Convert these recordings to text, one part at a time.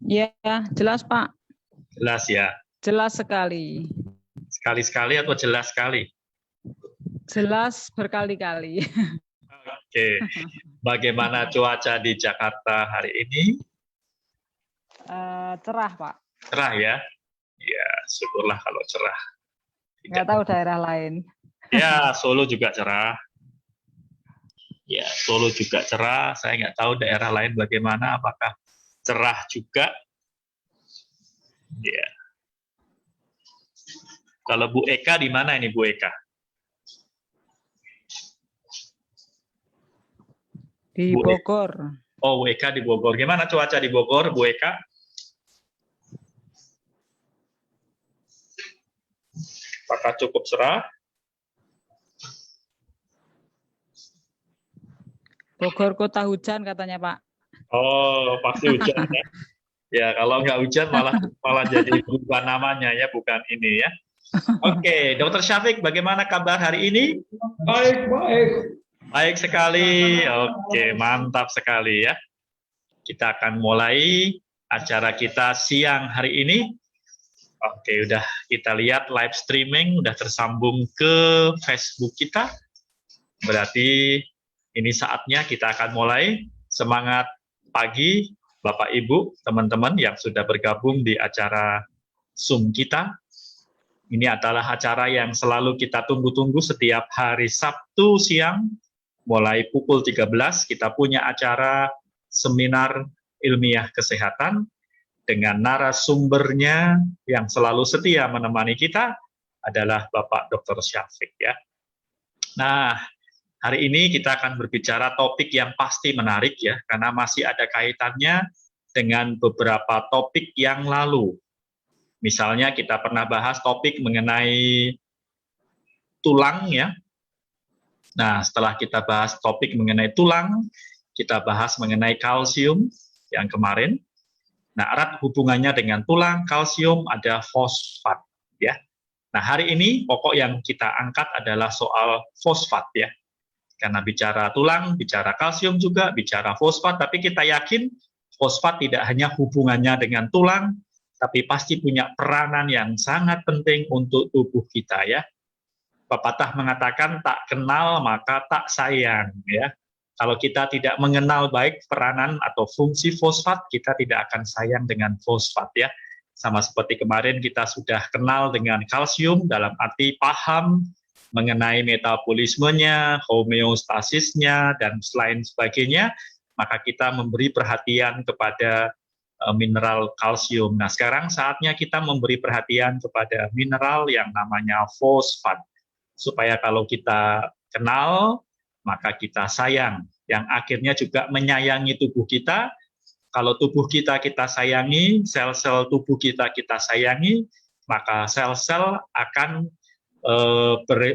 Ya, jelas Pak. Jelas ya. Jelas sekali. Sekali-sekali atau jelas sekali? Jelas berkali-kali. Oke. Bagaimana cuaca di Jakarta hari ini? Cerah Pak. Cerah ya? Ya, syukurlah kalau cerah. Nggak tahu daerah lain. Ya, Solo juga cerah. Ya, Solo juga cerah. Saya nggak tahu daerah lain bagaimana, apakah cerah juga. Ya. Kalau Bu Eka di mana ini Bu Eka? Di Bu Eka. Bogor. Oh, Bu Eka di Bogor. Gimana cuaca di Bogor, Bu Eka? Apakah cukup cerah? Bogor kota hujan katanya Pak. Oh, pasti hujan ya. Ya, kalau nggak hujan malah jadi berubah namanya ya, bukan ini ya. Oke, Dokter Syafiq, bagaimana kabar hari ini? Baik, baik. Baik sekali. Oke, mantap sekali ya. Kita akan mulai acara kita siang hari ini. Oke, udah kita lihat live streaming, udah tersambung ke Facebook kita. Berarti ini saatnya kita akan mulai. Semangat pagi, Bapak Ibu, teman-teman yang sudah bergabung di acara Zoom kita. Ini adalah acara yang selalu kita tunggu-tunggu setiap hari Sabtu siang, mulai pukul 13, kita punya acara seminar ilmiah kesehatan dengan narasumbernya yang selalu setia menemani kita adalah Bapak Dr. Syafiq ya. Nah, hari ini kita akan berbicara topik yang pasti menarik ya, karena masih ada kaitannya dengan beberapa topik yang lalu. Misalnya kita pernah bahas topik mengenai tulang ya. Nah, setelah kita bahas topik mengenai tulang, kita bahas mengenai kalsium yang kemarin. Nah, erat hubungannya dengan tulang, kalsium, ada fosfat ya. Nah, hari ini pokok yang kita angkat adalah soal fosfat ya. Karena bicara tulang, bicara kalsium juga, bicara fosfat, tapi kita yakin fosfat tidak hanya hubungannya dengan tulang, tapi pasti punya peranan yang sangat penting untuk tubuh kita ya. Pepatah mengatakan tak kenal maka tak sayang ya. Kalau kita tidak mengenal baik peranan atau fungsi fosfat, kita tidak akan sayang dengan fosfat ya. Sama seperti kemarin kita sudah kenal dengan kalsium dalam arti paham mengenai metabolismenya, homeostasisnya, dan lain sebagainya, maka kita memberi perhatian kepada mineral kalsium. Nah, sekarang saatnya kita memberi perhatian kepada mineral yang namanya fosfat. Supaya kalau kita kenal, maka kita sayang, yang akhirnya juga menyayangi tubuh kita. Kalau tubuh kita sayangi, sel-sel tubuh kita sayangi, maka sel-sel akan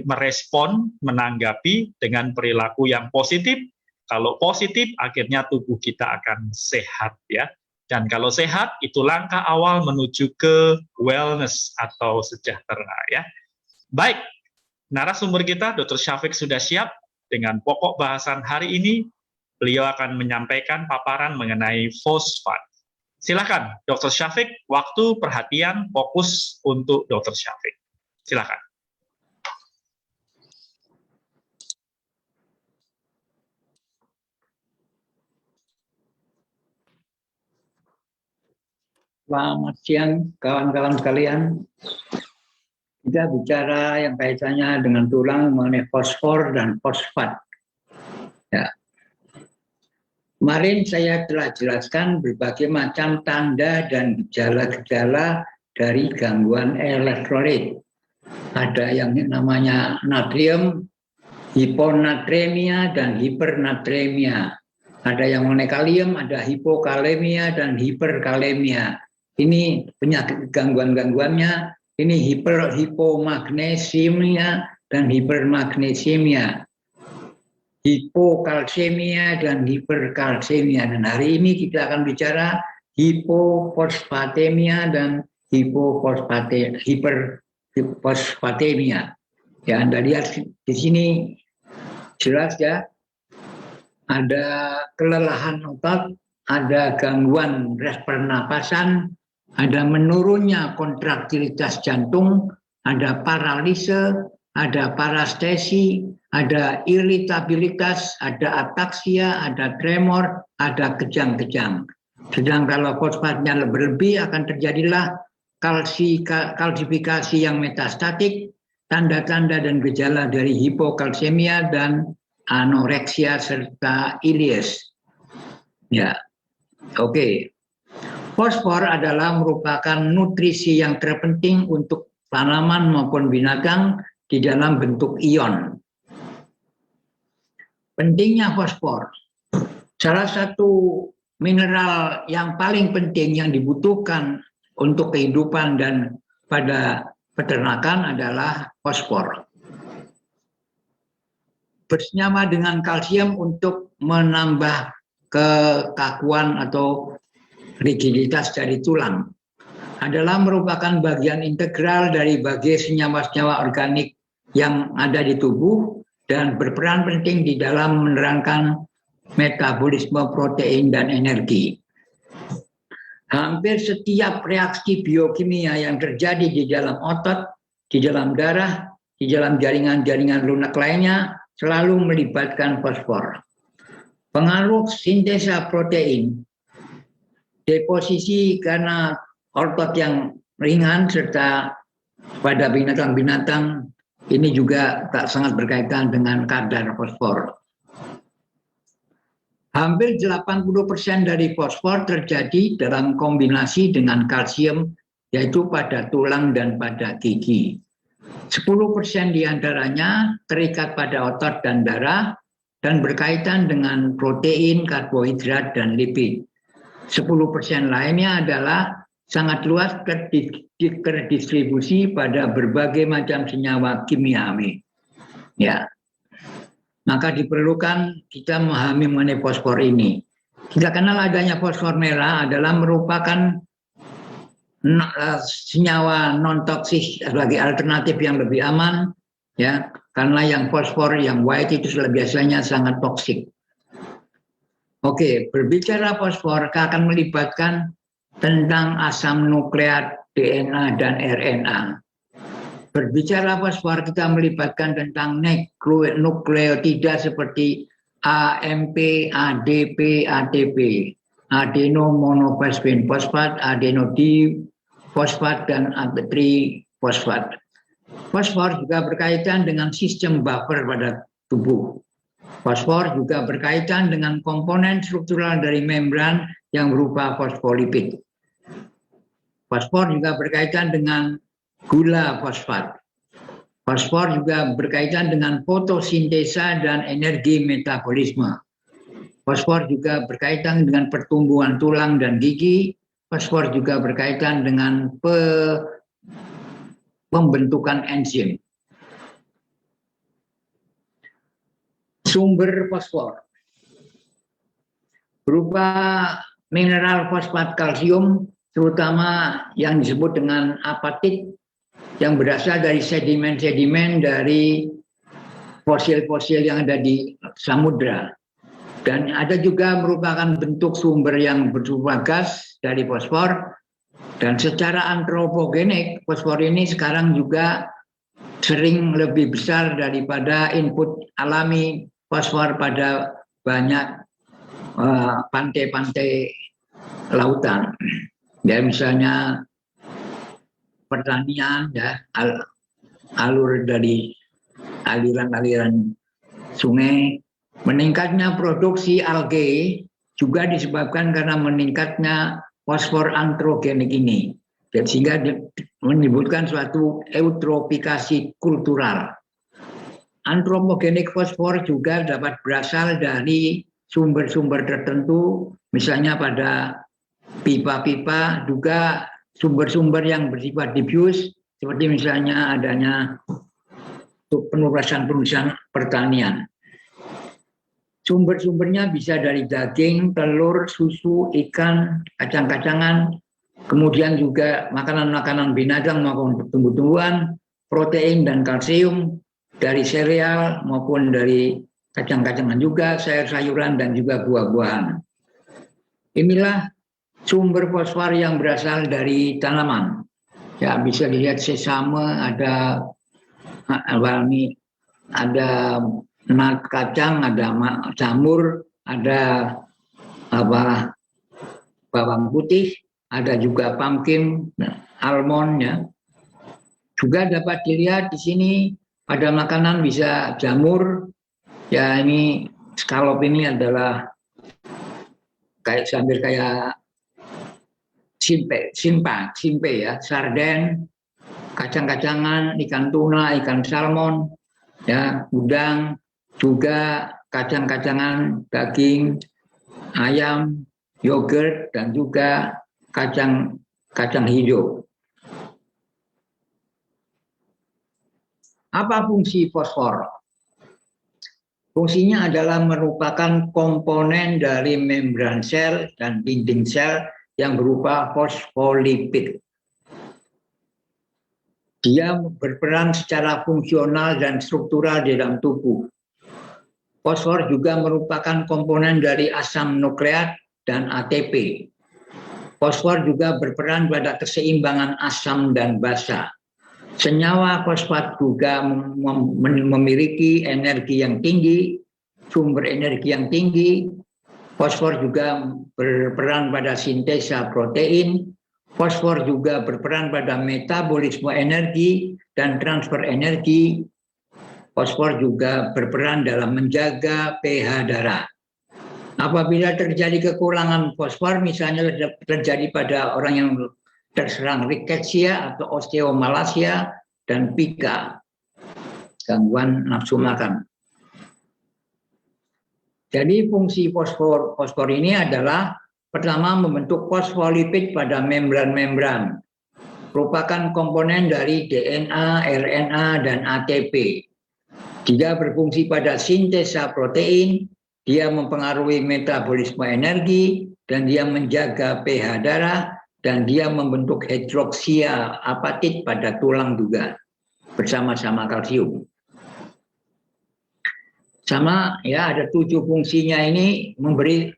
merespon, menanggapi dengan perilaku yang positif. Kalau positif, akhirnya tubuh kita akan sehat ya. Dan kalau sehat, itu langkah awal menuju ke wellness atau sejahtera ya. Baik, narasumber kita, Dr. Syafiq sudah siap dengan pokok bahasan hari ini. Beliau akan menyampaikan paparan mengenai fosfat. Silakan, Dr. Syafiq, waktu, perhatian, fokus untuk Dr. Syafiq. Silakan. Selamat siang, kawan-kawan sekalian. Kita bicara yang kaitannya dengan tulang mengenai fosfor dan fosfat. Ya. Kemarin saya telah jelaskan berbagai macam tanda dan gejala-gejala dari gangguan elektrolit. Ada yang namanya natrium, hiponatremia, dan hipernatremia. Ada yang mengenai kalium, ada hipokalemia dan hiperkalemia. Ini penyakit gangguan-gangguannya, ini hipomagnesemia dan hipermagnesemia, hipokalsemia dan hiperkalsemia. Dan hari ini kita akan bicara hipofosfatemia dan hiperfosfatemia. Ya, Anda lihat di sini jelas ya, ada kelelahan otot, ada gangguan pernapasan, ada menurunnya kontraktilitas jantung, ada paralise, ada parestesi, ada iritabilitas, ada ataksia, ada tremor, ada kejang-kejang. Sedang kalau fosfatnya berlebih akan terjadilah kalsifikasi yang metastatik, tanda-tanda dan gejala dari hipokalsemia dan anoreksia serta ileus. Ya, oke. Fosfor adalah merupakan nutrisi yang terpenting untuk tanaman maupun binatang di dalam bentuk ion. Pentingnya fosfor. Salah satu mineral yang paling penting yang dibutuhkan untuk kehidupan dan pada peternakan adalah fosfor. Bersenyawa dengan kalsium untuk menambah kekakuan atau rigiditas dari tulang. Adalah merupakan bagian integral dari bagai senyawa-senyawa organik yang ada di tubuh dan berperan penting di dalam menerangkan metabolisme protein dan energi. Hampir setiap reaksi biokimia yang terjadi di dalam otot, di dalam darah, di dalam jaringan-jaringan lunak lainnya selalu melibatkan fosfor. Pengaruh sintesa protein, deposisi karena otot yang ringan serta pada binatang-binatang ini juga tak sangat berkaitan dengan kadar fosfor. Hampir 80% dari fosfor terjadi dalam kombinasi dengan kalsium, yaitu pada tulang dan pada gigi. 10% diantaranya terikat pada otot dan darah dan berkaitan dengan protein, karbohidrat, dan lipid. 10% lainnya adalah sangat luas terdistribusi pada berbagai macam senyawa kimiawi. Ya. Maka diperlukan kita memahami mengenai fosfor ini. Kita kenal adanya fosfor merah adalah merupakan senyawa non toksik sebagai alternatif yang lebih aman, ya, karena yang fosfor yang white itu biasanya sangat toksik. Oke, berbicara fosfor akan melibatkan tentang asam nukleat, DNA dan RNA. Berbicara fosfor kita melibatkan tentang nukleotida seperti AMP, ADP, ATP, adenomonofosfin fosfat, adenodifosfat, dan trifosfat. Fosfor juga berkaitan dengan sistem buffer pada tubuh. Fosfor juga berkaitan dengan komponen struktural dari membran yang berupa fosfolipid. Fosfor juga berkaitan dengan gula fosfat. Fosfor juga berkaitan dengan fotosintesa dan energi metabolisme. Fosfor juga berkaitan dengan pertumbuhan tulang dan gigi. Fosfor juga berkaitan dengan pembentukan enzim. Sumber fosfor berupa mineral fosfat kalsium, terutama yang disebut dengan apatit, yang berasal dari sedimen-sedimen dari fosil-fosil yang ada di samudra. Dan ada juga merupakan bentuk sumber yang berupa gas dari fosfor. Dan secara antropogenik, fosfor ini sekarang juga sering lebih besar daripada input alami fosfor pada banyak pantai-pantai lautan. Ya, misalnya pertanian, ya, alur dari aliran-aliran sungai. Meningkatnya produksi alge juga disebabkan karena meningkatnya fosfor antrogenik ini. Dan sehingga menimbulkan suatu eutrofikasi kultural. Antropogenik fosfor juga dapat berasal dari sumber-sumber tertentu, misalnya pada pipa-pipa, juga sumber-sumber yang bersifat diffuse, seperti misalnya adanya penurusan pertanian. Sumber-sumbernya bisa dari daging, telur, susu, ikan, kacang-kacangan, kemudian juga makanan-makanan binatang maupun tumbuh-tumbuhan, protein dan kalsium dari sereal maupun dari kacang-kacangan juga, sayur-sayuran dan juga buah-buahan. Inilah sumber fosfor yang berasal dari tanaman. Ya, bisa dilihat sesame, ada alami, ada nut kacang, ada jamur, ada apa bawang putih, ada juga pumpkin, almond ya. Juga dapat dilihat di sini pada makanan bisa jamur. Ya, ini scallop ini adalah kayak sambil kayak simpe ya, sarden, kacang-kacangan, ikan tuna, ikan salmon, ya, udang, juga kacang-kacangan, daging, ayam, yogurt, dan juga kacang hijau. Apa fungsi fosfor? Fungsinya adalah merupakan komponen dari membran sel dan dinding sel yang berupa fosfolipid. Dia berperan secara fungsional dan struktural di dalam tubuh. Fosfor juga merupakan komponen dari asam nukleat dan ATP. Fosfor juga berperan pada keseimbangan asam dan basa. Senyawa fosfat juga memiliki energi yang tinggi, sumber energi yang tinggi. Fosfor juga berperan pada sintesa protein. Fosfor juga berperan pada metabolisme energi dan transfer energi. Fosfor juga berperan dalam menjaga pH darah. Apabila terjadi kekurangan fosfor, misalnya terjadi pada orang yang terserang rickettsia atau osteomalacia dan pica, gangguan nafsu makan. Jadi fungsi fosfor ini adalah pertama membentuk fosfolipid pada membran-membran, merupakan komponen dari DNA, RNA, dan ATP. Dia berfungsi pada sintesa protein, dia mempengaruhi metabolisme energi, dan dia menjaga pH darah, dan dia membentuk hidroksia apatit pada tulang juga bersama-sama kalsium. Sama ya, ada 7 fungsinya ini memberi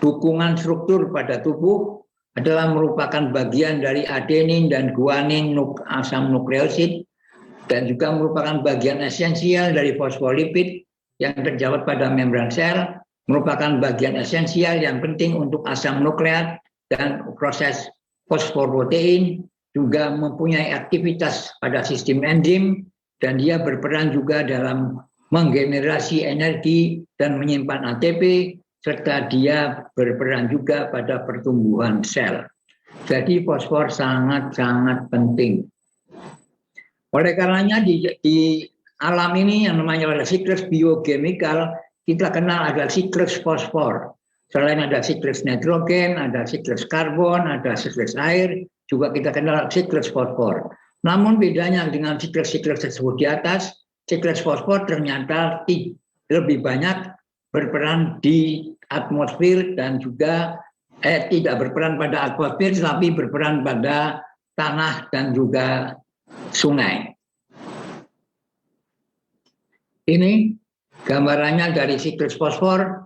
dukungan struktur pada tubuh, adalah merupakan bagian dari adenin dan guanin asam nukleosid, dan juga merupakan bagian esensial dari fosfolipid yang terdapat pada membran sel, merupakan bagian esensial yang penting untuk asam nukleat dan proses fosforotein, juga mempunyai aktivitas pada sistem enzim, dan dia berperan juga dalam menggenerasi energi dan menyimpan ATP, serta dia berperan juga pada pertumbuhan sel. Jadi fosfor sangat-sangat penting. Oleh karenanya di alam ini yang namanya siklus biochemical, kita kenal ada siklus fosfor. Selain ada siklus nitrogen, ada siklus karbon, ada siklus air, juga kita kenal siklus fosfor. Namun bedanya dengan siklus-siklus tersebut di atas, siklus fosfor ternyata lebih banyak berperan di atmosfer dan juga tidak berperan pada atmosfer, tapi berperan pada tanah dan juga sungai. Ini gambarannya dari siklus fosfor.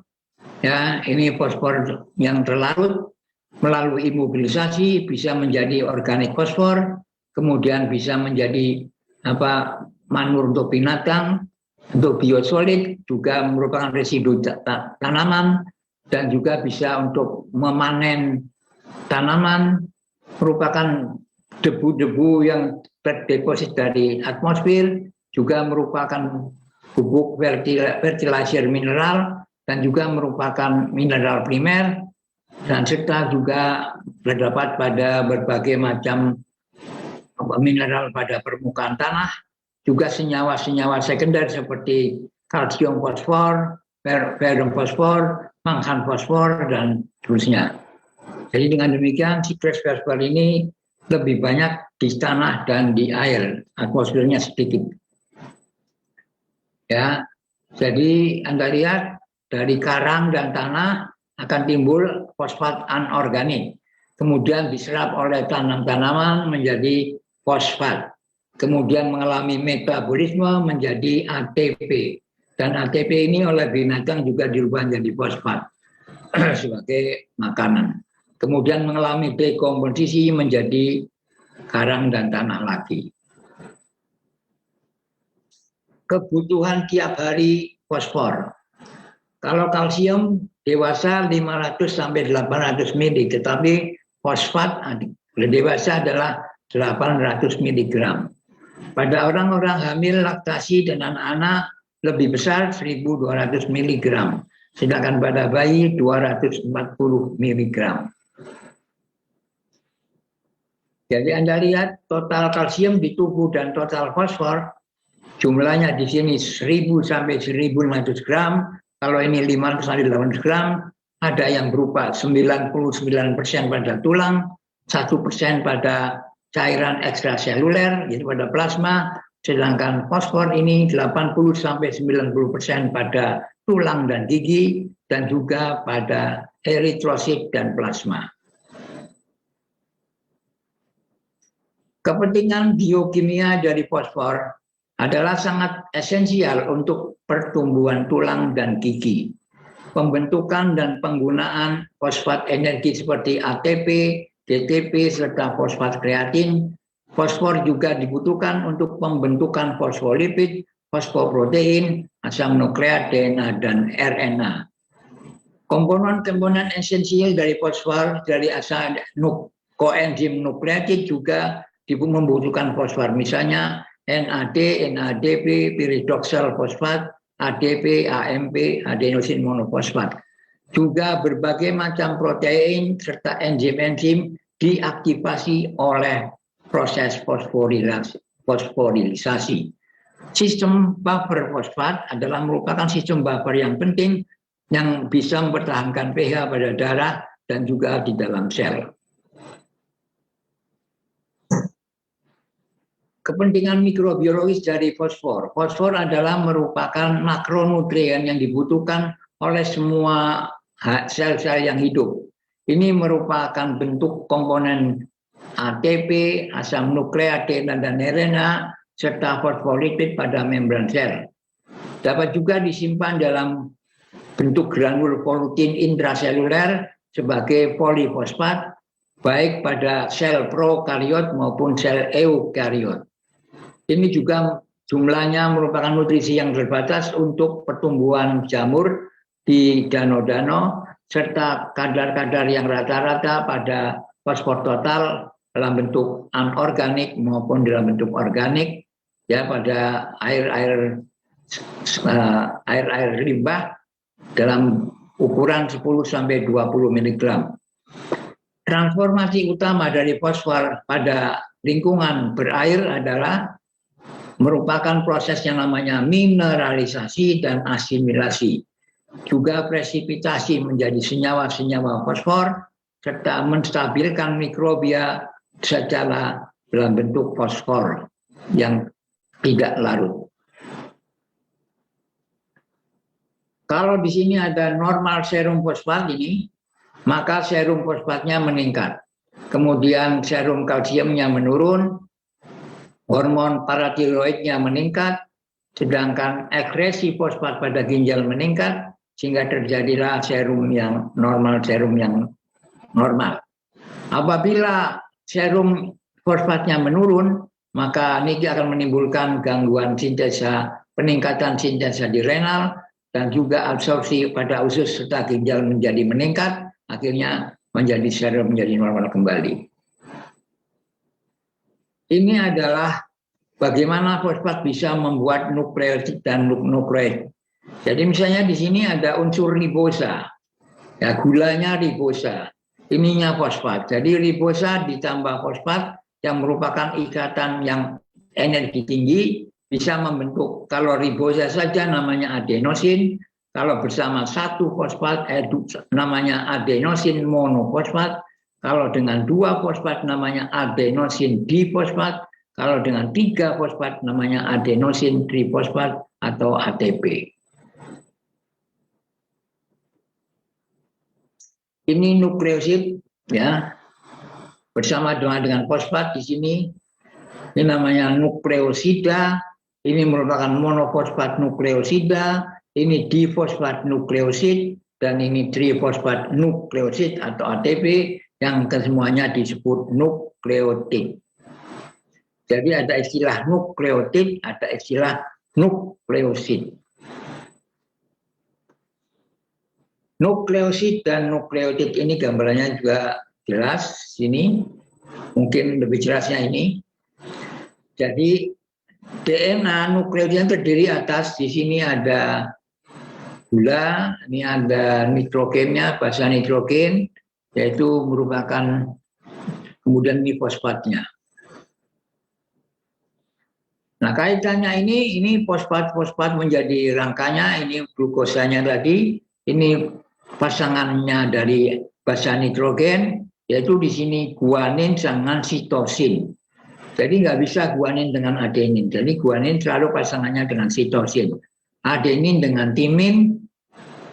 Ya, ini fosfor yang terlarut melalui imobilisasi bisa menjadi organik fosfor, kemudian bisa menjadi manur untuk binatang, untuk biosolid, juga merupakan residu tanaman, dan juga bisa untuk memanen tanaman, merupakan debu-debu yang terdeposit dari atmosfer, juga merupakan pupuk fertilizer mineral, dan juga merupakan mineral primer, dan serta juga terdapat pada berbagai macam mineral pada permukaan tanah, juga senyawa-senyawa sekunder seperti kalsium fosfor, barium fosfor, manggan fosfor, dan seterusnya. Jadi dengan demikian siklus fosfor ini lebih banyak di tanah dan di air, atmosfernya sedikit. Ya, jadi Anda lihat dari karang dan tanah akan timbul fosfat anorganik, kemudian diserap oleh tanaman menjadi fosfat, kemudian mengalami metabolisme menjadi ATP, dan ATP ini oleh binatang juga dirubah menjadi fosfat. sebagai makanan. Kemudian mengalami dekomposisi menjadi karang dan tanah lagi. Kebutuhan tiap hari fosfor. Kalau kalsium dewasa 500 sampai 800 mili, tetapi fosfat dewasa adalah 800 mg. Pada orang-orang hamil, laktasi dan anak-anak lebih besar 1200 mg, sedangkan pada bayi 240 mg. Jadi Anda lihat total kalsium di tubuh dan total fosfor, jumlahnya di sini 1000 sampai 1500 gram, kalau ini 500 sampai 800 gram, ada yang berupa 99% pada tulang, 1% pada cairan ekstraseluler, yaitu pada plasma, sedangkan fosfor ini 80 sampai 90% pada tulang dan gigi, dan juga pada eritrosit dan plasma. Kepentingan biokimia dari fosfor adalah sangat esensial untuk pertumbuhan tulang dan gigi. Pembentukan dan penggunaan fosfat energi seperti ATP, DTP, serta fosfat kreatin. Fosfor juga dibutuhkan untuk pembentukan fosfolipid, fosfoprotein, asam nukleat, DNA, dan RNA. Komponen-komponen esensial dari fosfor dari asam koenzim nukleotid juga membutuhkan fosfor, misalnya NAD, NADP, piridoksal fosfat, ADP, AMP, adenosin monofosfat. Juga berbagai macam protein serta enzim-enzim diaktifasi oleh proses fosforilisasi. Sistem buffer fosfat adalah merupakan sistem buffer yang penting yang bisa mempertahankan pH pada darah dan juga di dalam sel. Kepentingan mikrobiologis dari fosfor. Fosfor adalah merupakan makronutrien yang dibutuhkan oleh semua sel-sel yang hidup. Ini merupakan bentuk komponen ATP, asam nukleat, DNA, dan RNA, serta fosfolipid pada membran sel. Dapat juga disimpan dalam bentuk granul protein intraseluler sebagai polifosfat, baik pada sel prokariot maupun sel eukariot. Ini juga jumlahnya merupakan nutrisi yang terbatas untuk pertumbuhan jamur di danau-danau, serta kadar-kadar yang rata-rata pada fosfor total dalam bentuk anorganik maupun dalam bentuk organik, ya, pada air limbah dalam ukuran 10 sampai 20 mg. Transformasi utama dari fosfor pada lingkungan berair adalah merupakan proses yang namanya mineralisasi dan asimilasi. Juga presipitasi menjadi senyawa-senyawa fosfor, serta menstabilkan mikrobia secara dalam bentuk fosfor yang tidak larut. Kalau di sini ada normal serum fosfat ini, maka serum fosfatnya meningkat. Kemudian serum kalsiumnya menurun, hormon paratiroidnya meningkat, sedangkan ekskresi fosfat pada ginjal meningkat, sehingga terjadilah serum yang normal, Apabila serum fosfatnya menurun, maka ini akan menimbulkan gangguan peningkatan sintesa di renal, dan juga absorpsi pada usus serta ginjal menjadi meningkat, akhirnya menjadi serum menjadi normal kembali. Ini adalah bagaimana fosfat bisa membuat nukleosid dan nukleoid. Jadi misalnya di sini ada unsur ribosa, ya, gulanya ribosa, ininya fosfat. Jadi ribosa ditambah fosfat yang merupakan ikatan yang energi tinggi bisa membentuk, kalau ribosa saja namanya adenosin, kalau bersama satu fosfat namanya adenosin monofosfat, kalau dengan dua fosfat namanya adenosin difosfat, kalau dengan 3 fosfat namanya adenosin trifosfat atau ATP. Ini nukleosid, ya, bersama dengan fosfat di sini. Ini namanya nukleosida. Ini merupakan monofosfat nukleosida. Ini difosfat nukleosid. dan ini trifosfat nukleosid atau ATP yang kesemuanya disebut nukleotid. Jadi ada istilah nukleotid, ada istilah nukleosid. Nukleosid dan nukleotid ini gambarannya juga jelas sini, mungkin lebih jelasnya ini. Jadi DNA nukleotid terdiri atas, di sini ada gula, ini ada nitrogennya, basa nitrogen, yaitu merupakan kemudian ini fosfatnya. Nah kaitannya ini fosfat menjadi rangkanya, ini glukosanya tadi, ini pasangannya dari basa nitrogen, yaitu di sini guanin dengan sitosin. Jadi nggak bisa guanin dengan adenin. Jadi guanin selalu pasangannya dengan sitosin. Adenin dengan timin,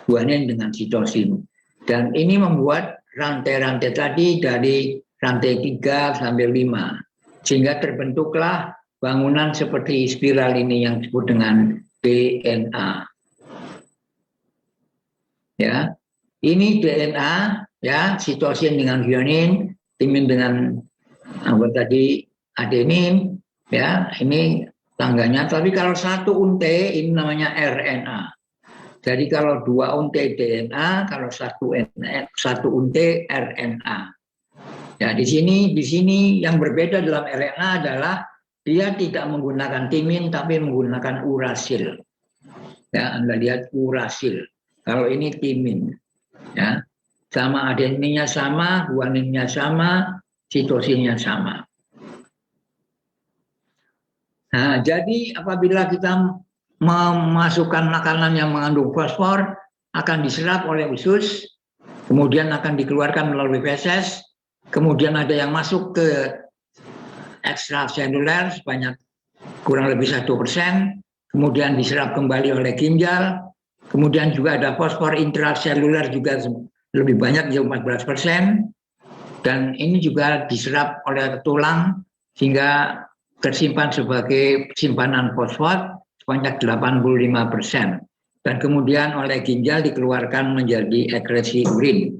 guanin dengan sitosin. Dan ini membuat rantai-rantai tadi dari rantai 3 sampai 5. Sehingga terbentuklah bangunan seperti spiral ini yang disebut dengan DNA. Ya, ini DNA, ya, sitosin dengan guanin, timin dengan apa tadi adenin, ya, ini tangganya. Tapi kalau satu unte ini namanya RNA. Jadi kalau 2 unte DNA, kalau satu unte RNA. Ya, di sini yang berbeda dalam RNA adalah dia tidak menggunakan timin tapi menggunakan urasil. Ya, Anda lihat urasil. Kalau ini timin, ya, sama adeninnya sama, guaninnya sama, sitosinnya sama. Nah, jadi apabila kita memasukkan makanan yang mengandung fosfor, akan diserap oleh usus, kemudian akan dikeluarkan melalui feses, kemudian ada yang masuk ke ekstraseluler sebanyak kurang lebih 1%, kemudian diserap kembali oleh ginjal, kemudian juga ada fosfor intraseluler juga lebih banyak, 14%, dan ini juga diserap oleh tulang sehingga tersimpan sebagai simpanan fosfat sebanyak 85%, dan kemudian oleh ginjal dikeluarkan menjadi ekresi urin.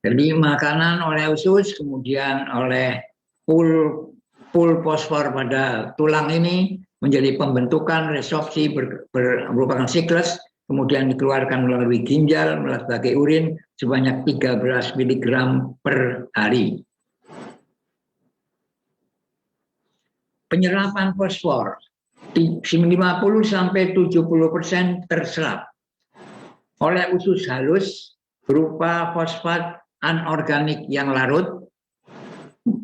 Jadi makanan oleh usus, kemudian oleh pool fosfor pada tulang ini menjadi pembentukan resorpsi merupakan siklus, kemudian dikeluarkan melalui ginjal sebagai urin sebanyak 13 mg per hari. Penyerapan fosfor 50 sampai 70% terserap oleh usus halus berupa fosfat anorganik yang larut,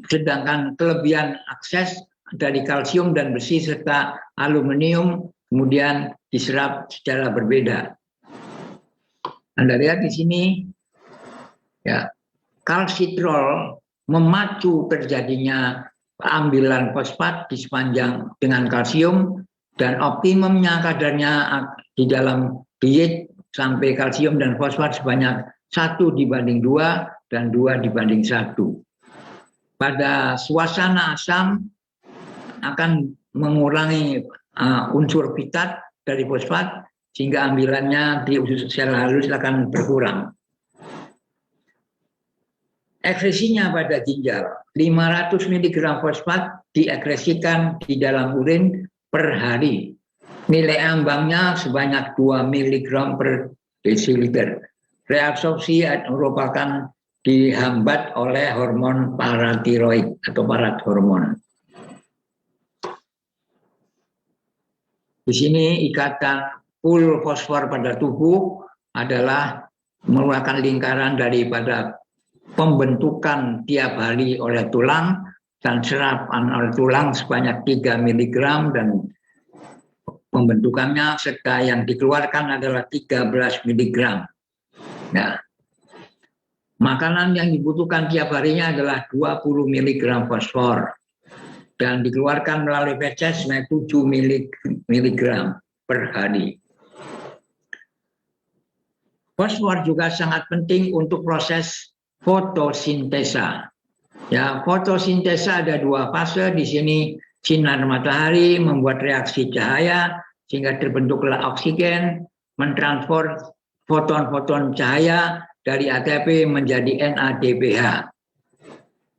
sedangkan kelebihan akses dari kalsium dan besi serta aluminium kemudian diserap secara berbeda. Anda lihat di sini, ya, kalsitrol memacu terjadinya pengambilan fosfat di sepanjang dengan kalsium, dan optimumnya kadarnya di dalam diet sampai kalsium dan fosfat sebanyak 1:2 dan 2:1. Pada suasana asam akan mengurangi unsur pitat dari fosfat sehingga ambilannya di usus sel halus akan berkurang. Ekskresinya pada ginjal 500 mg fosfat diekskresikan di dalam urin per hari. Nilai ambangnya sebanyak 2 mg per desiliter. Reabsorpsi merupakan dihambat oleh hormon paratiroid atau parathormon. Di sini ikatan pool fosfor pada tubuh adalah merupakan lingkaran daripada pembentukan tiap hari oleh tulang dan serapan oleh tulang sebanyak 3 mg dan pembentukannya serta yang dikeluarkan adalah 13 mg. Nah, makanan yang dibutuhkan tiap harinya adalah 20 mg fosfor dan dikeluarkan melalui feces 7 mg per hari. Fosfor juga sangat penting untuk proses fotosintesa. Ya, fotosintesa ada 2 fase. Di sini sinar matahari membuat reaksi cahaya sehingga terbentuklah oksigen. mentransfer foton-foton cahaya dari ATP menjadi NADPH.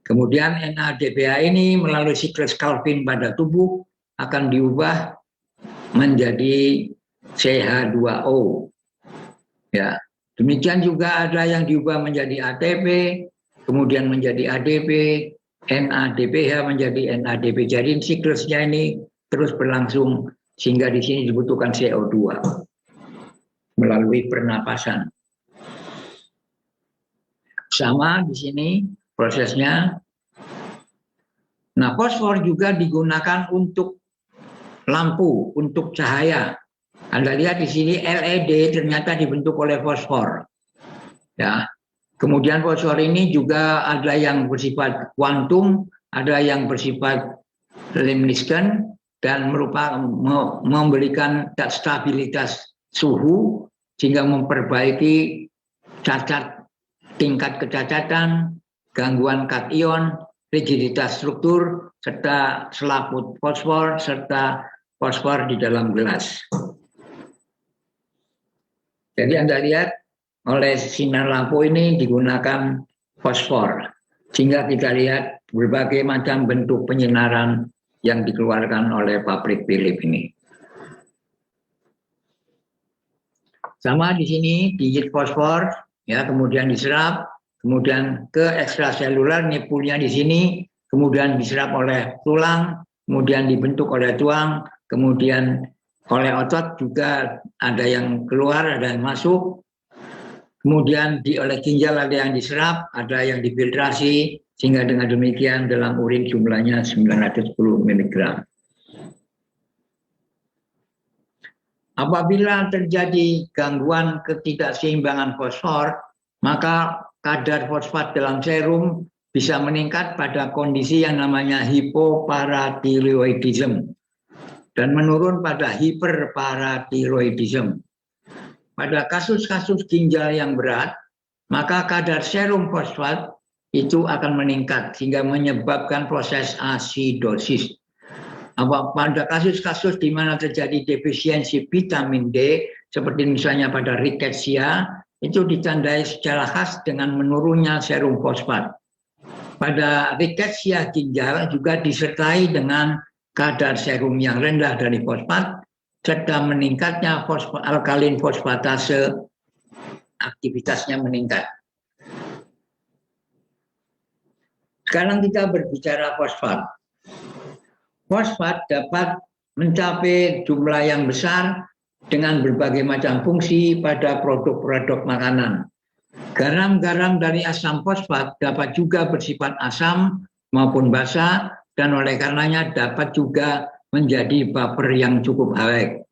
Kemudian NADPH ini melalui siklus Calvin pada tubuh akan diubah menjadi CH2O. Ya, demikian juga ada yang diubah menjadi ATP, kemudian menjadi ADP, NADPH menjadi NADP. Jadi siklusnya ini terus berlangsung sehingga di sini dibutuhkan CO2 melalui pernapasan. Sama di sini prosesnya. Nah, fosfor juga digunakan untuk lampu, untuk cahaya. Anda lihat di sini LED ternyata dibentuk oleh fosfor. Ya. Kemudian fosfor ini juga ada yang bersifat kuantum, ada yang bersifat lemniskan dan memberikan stabilitas suhu sehingga memperbaiki tingkat kecacatan, gangguan kation, rigiditas struktur, serta selaput fosfor, serta fosfor di dalam gelas. Jadi Anda lihat oleh sinar lampu ini digunakan fosfor. Sehingga kita lihat berbagai macam bentuk penyinaran yang dikeluarkan oleh pabrik Philips ini. Sama di sini digit fosfor, ya, kemudian diserap, kemudian ke ekstraselular, nipulnya di sini, kemudian diserap oleh tulang, kemudian dibentuk oleh tulang, kemudian oleh otot juga ada yang keluar, ada yang masuk, kemudian oleh ginjal ada yang diserap, ada yang difiltrasi, sehingga dengan demikian dalam urin jumlahnya 910 mg. Apabila terjadi gangguan ketidakseimbangan fosfor, maka kadar fosfat dalam serum bisa meningkat pada kondisi yang namanya hipoparathyroidism dan menurun pada hiperparathyroidism. Pada kasus-kasus ginjal yang berat, maka kadar serum fosfat itu akan meningkat sehingga menyebabkan proses asidosis. Pada kasus-kasus di mana terjadi defisiensi vitamin D, seperti misalnya pada rickettsia, itu ditandai secara khas dengan menurunnya serum fosfat. Pada rickettsia ginjal juga disertai dengan kadar serum yang rendah dari fosfat, serta meningkatnya alkalin fosfatase, aktivitasnya meningkat. Sekarang kita berbicara fosfat. Fosfat dapat mencapai jumlah yang besar dengan berbagai macam fungsi pada produk-produk makanan. Garam-garam dari asam fosfat dapat juga bersifat asam maupun basa dan oleh karenanya dapat juga menjadi baper yang cukup awet.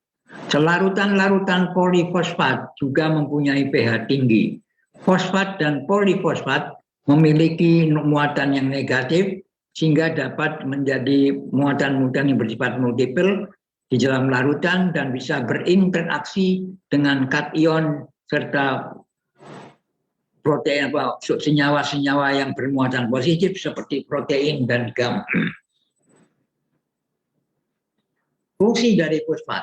Larutan-larutan polifosfat juga mempunyai pH tinggi. Fosfat dan polifosfat memiliki muatan yang negatif sehingga dapat menjadi muatan-muatan yang bersifat multiple di dalam larutan dan bisa berinteraksi dengan kation serta protein senyawa-senyawa yang bermuatan positif seperti protein dan gam. Fungsi dari fosfat.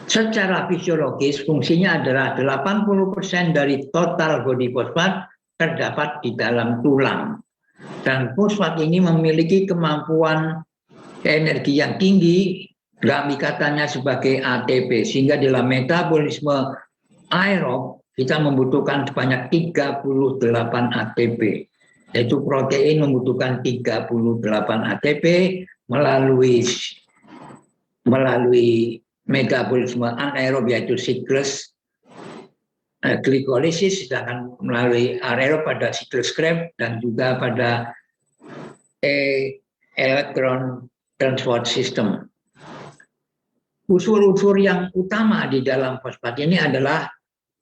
Secara fisiologis fungsinya adalah 80% dari total body fosfat terdapat di dalam tulang. Dan fosfat ini memiliki kemampuan energi yang tinggi dalam ikatannya sebagai ATP. Sehingga dalam metabolisme aerob kita membutuhkan sebanyak 38 ATP. Yaitu protein membutuhkan 38 ATP melalui metabolisme anaerob yaitu siklus glikolisis, sedangkan melalui aerob pada siklus Krebs dan juga pada elektron transport system. Unsur-unsur yang utama di dalam fosfat ini adalah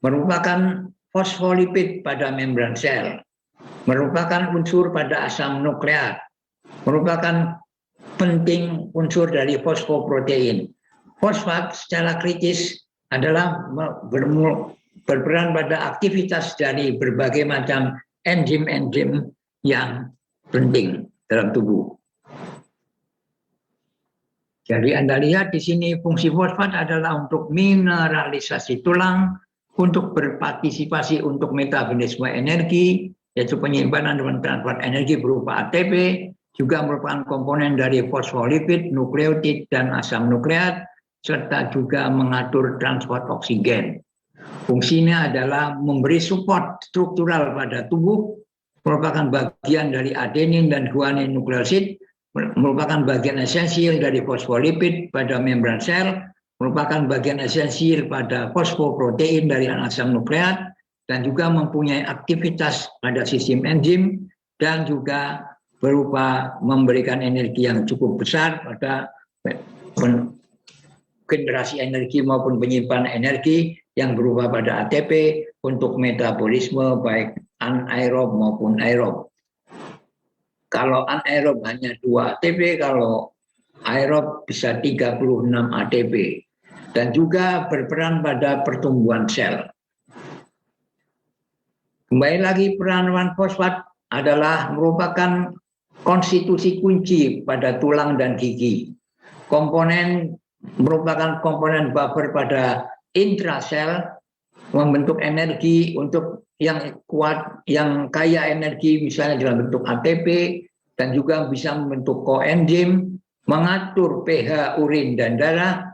merupakan fosfolipid pada membran sel, merupakan unsur pada asam nukleat, merupakan penting unsur dari fosfoprotein. Fosfat secara kritis adalah berperan pada aktivitas dari berbagai macam enzim-enzim yang penting dalam tubuh. Jadi Anda lihat di sini fungsi fosfat adalah untuk mineralisasi tulang, untuk berpartisipasi untuk metabolisme energi, yaitu penyimpanan dan transfer energi berupa ATP, juga merupakan komponen dari fosfolipid, nukleotid, dan asam nukleat, serta juga mengatur transport oksigen. Fungsinya adalah memberi support struktural pada tubuh, merupakan bagian dari adenin dan guanin nukleosid, merupakan bagian esensial dari fosfolipid pada membran sel, merupakan bagian esensial pada fosfoprotein dari asam nukleat, dan juga mempunyai aktivitas pada sistem enzim, dan juga berupa memberikan energi yang cukup besar pada generasi energi maupun penyimpanan energi yang berupa pada ATP untuk metabolisme baik anaerob maupun aerob. Kalau anaerob hanya 2 ATP, kalau aerob bisa 36 ATP. Dan juga berperan pada pertumbuhan sel. Kembali lagi, peranan fosfat adalah merupakan konstitusi kunci pada tulang dan gigi. Merupakan komponen buffer pada intrasel, membentuk energi untuk yang kuat, yang kaya energi misalnya dalam bentuk ATP, dan juga bisa membentuk koenzim, mengatur pH urin dan darah,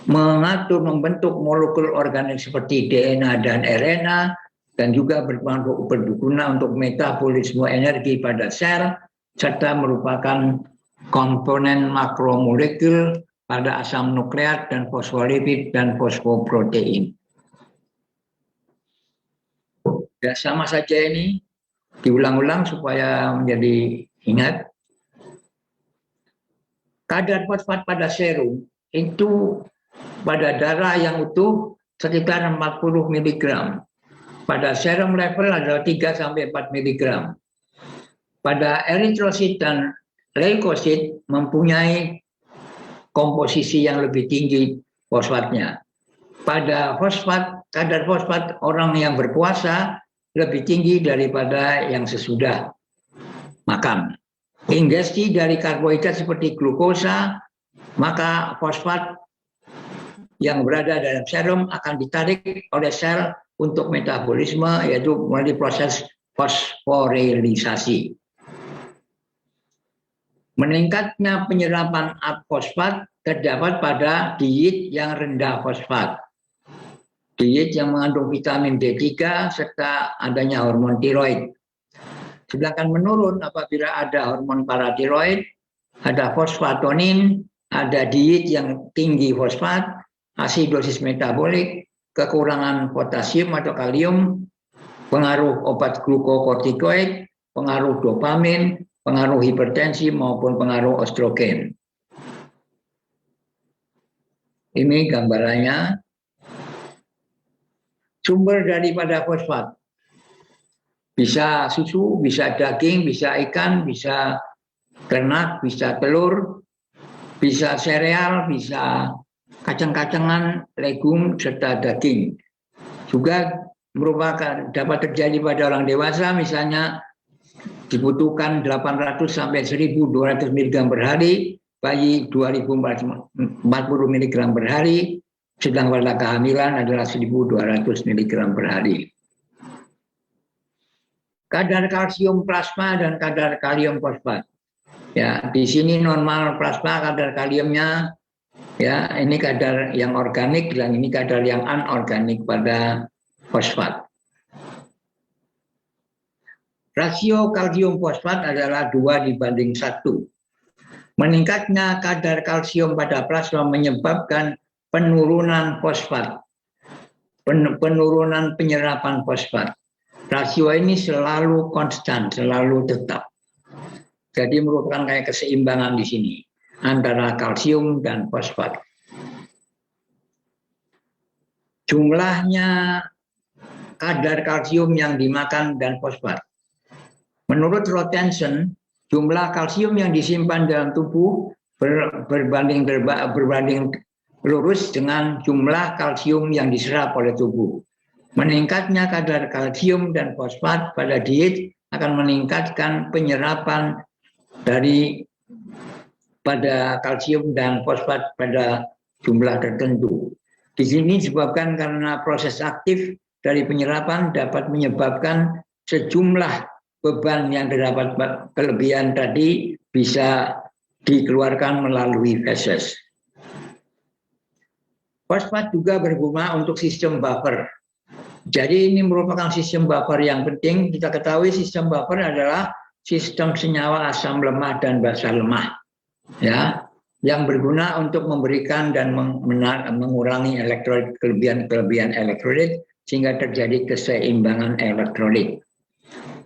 mengatur membentuk molekul organik seperti DNA dan RNA, dan juga berguna untuk metabolisme energi pada sel, serta merupakan komponen makromolekul pada asam nukleat dan fosfolipid dan fosfoprotein. Ya, sama saja ini diulang-ulang supaya menjadi ingat. Kadar fosfat pada serum itu pada darah yang utuh sekitar 40 mg. Pada serum level adalah 3-4 mg. Pada eritrosit dan leukosit mempunyai komposisi yang lebih tinggi fosfatnya. Pada fosfat, kadar fosfat orang yang berpuasa lebih tinggi daripada yang sesudah makan. Ingesti dari karbohidrat seperti glukosa, maka fosfat yang berada dalam serum akan ditarik oleh sel untuk metabolisme, yaitu melalui proses fosforilisasi. Meningkatnya penyerapan fosfat terdapat pada diet yang rendah fosfat. Diet yang mengandung vitamin D3 serta adanya hormon tiroid. Sedangkan menurun apabila ada hormon paratiroid, ada fosfatonin, ada diet yang tinggi fosfat, asidosis metabolik, kekurangan potasium atau kalium, pengaruh obat glukokortikoid, pengaruh dopamin, pengaruh hipertensi maupun pengaruh estrogen. Ini gambarannya. Sumber daripada fosfat. Bisa susu, bisa daging, bisa ikan, bisa ternak, bisa telur, bisa sereal, bisa kacang-kacangan, legum, serta daging. Juga merupakan dapat terjadi pada orang dewasa, misalnya dibutuhkan 800 sampai 1.200 mg per hari, bayi 2.040 mg per hari, sedang pada kehamilan adalah 1.200 mg per hari. Kadar kalsium plasma dan kadar kalium fosfat. Ya, di sini normal plasma kadar kaliumnya, ya ini kadar yang organik dan ini kadar yang anorganik pada fosfat. Rasio kalsium fosfat adalah 2:1. Meningkatnya kadar kalsium pada plasma menyebabkan penurunan fosfat, penurunan penyerapan fosfat. Rasio ini selalu konstan, selalu tetap. Jadi merupakan kayak keseimbangan di sini antara kalsium dan fosfat. Jumlahnya kadar kalsium yang dimakan dan fosfat. Menurut Rotenson, jumlah kalsium yang disimpan dalam tubuh berbanding lurus dengan jumlah kalsium yang diserap oleh tubuh. Meningkatnya kadar kalsium dan fosfat pada diet akan meningkatkan penyerapan dari pada kalsium dan fosfat pada jumlah tertentu. Di sini disebabkan karena proses aktif dari penyerapan dapat menyebabkan sejumlah beban yang terdapat kelebihan tadi bisa dikeluarkan melalui feses. Fosfat juga berguna untuk sistem buffer. Jadi ini merupakan sistem buffer yang penting. Kita ketahui sistem buffer adalah sistem senyawa asam lemah dan basa lemah, ya, yang berguna untuk memberikan dan mengurangi elektrolit, kelebihan elektrolit sehingga terjadi keseimbangan elektrolit.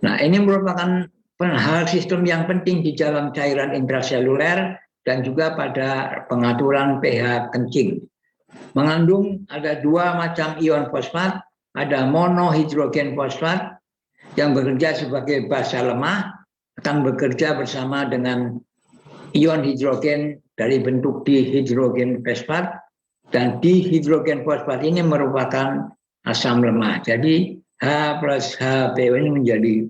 Nah, ini merupakan hal sistem yang penting di dalam cairan intraseluler dan juga pada pengaturan pH kencing. Mengandung ada dua macam ion fosfat, ada monohidrogen fosfat yang bekerja sebagai basa lemah, akan bekerja bersama dengan ion hidrogen dari bentuk dihidrogen fosfat, dan dihidrogen fosfat ini merupakan asam lemah. Jadi H plus HPO ini menjadi,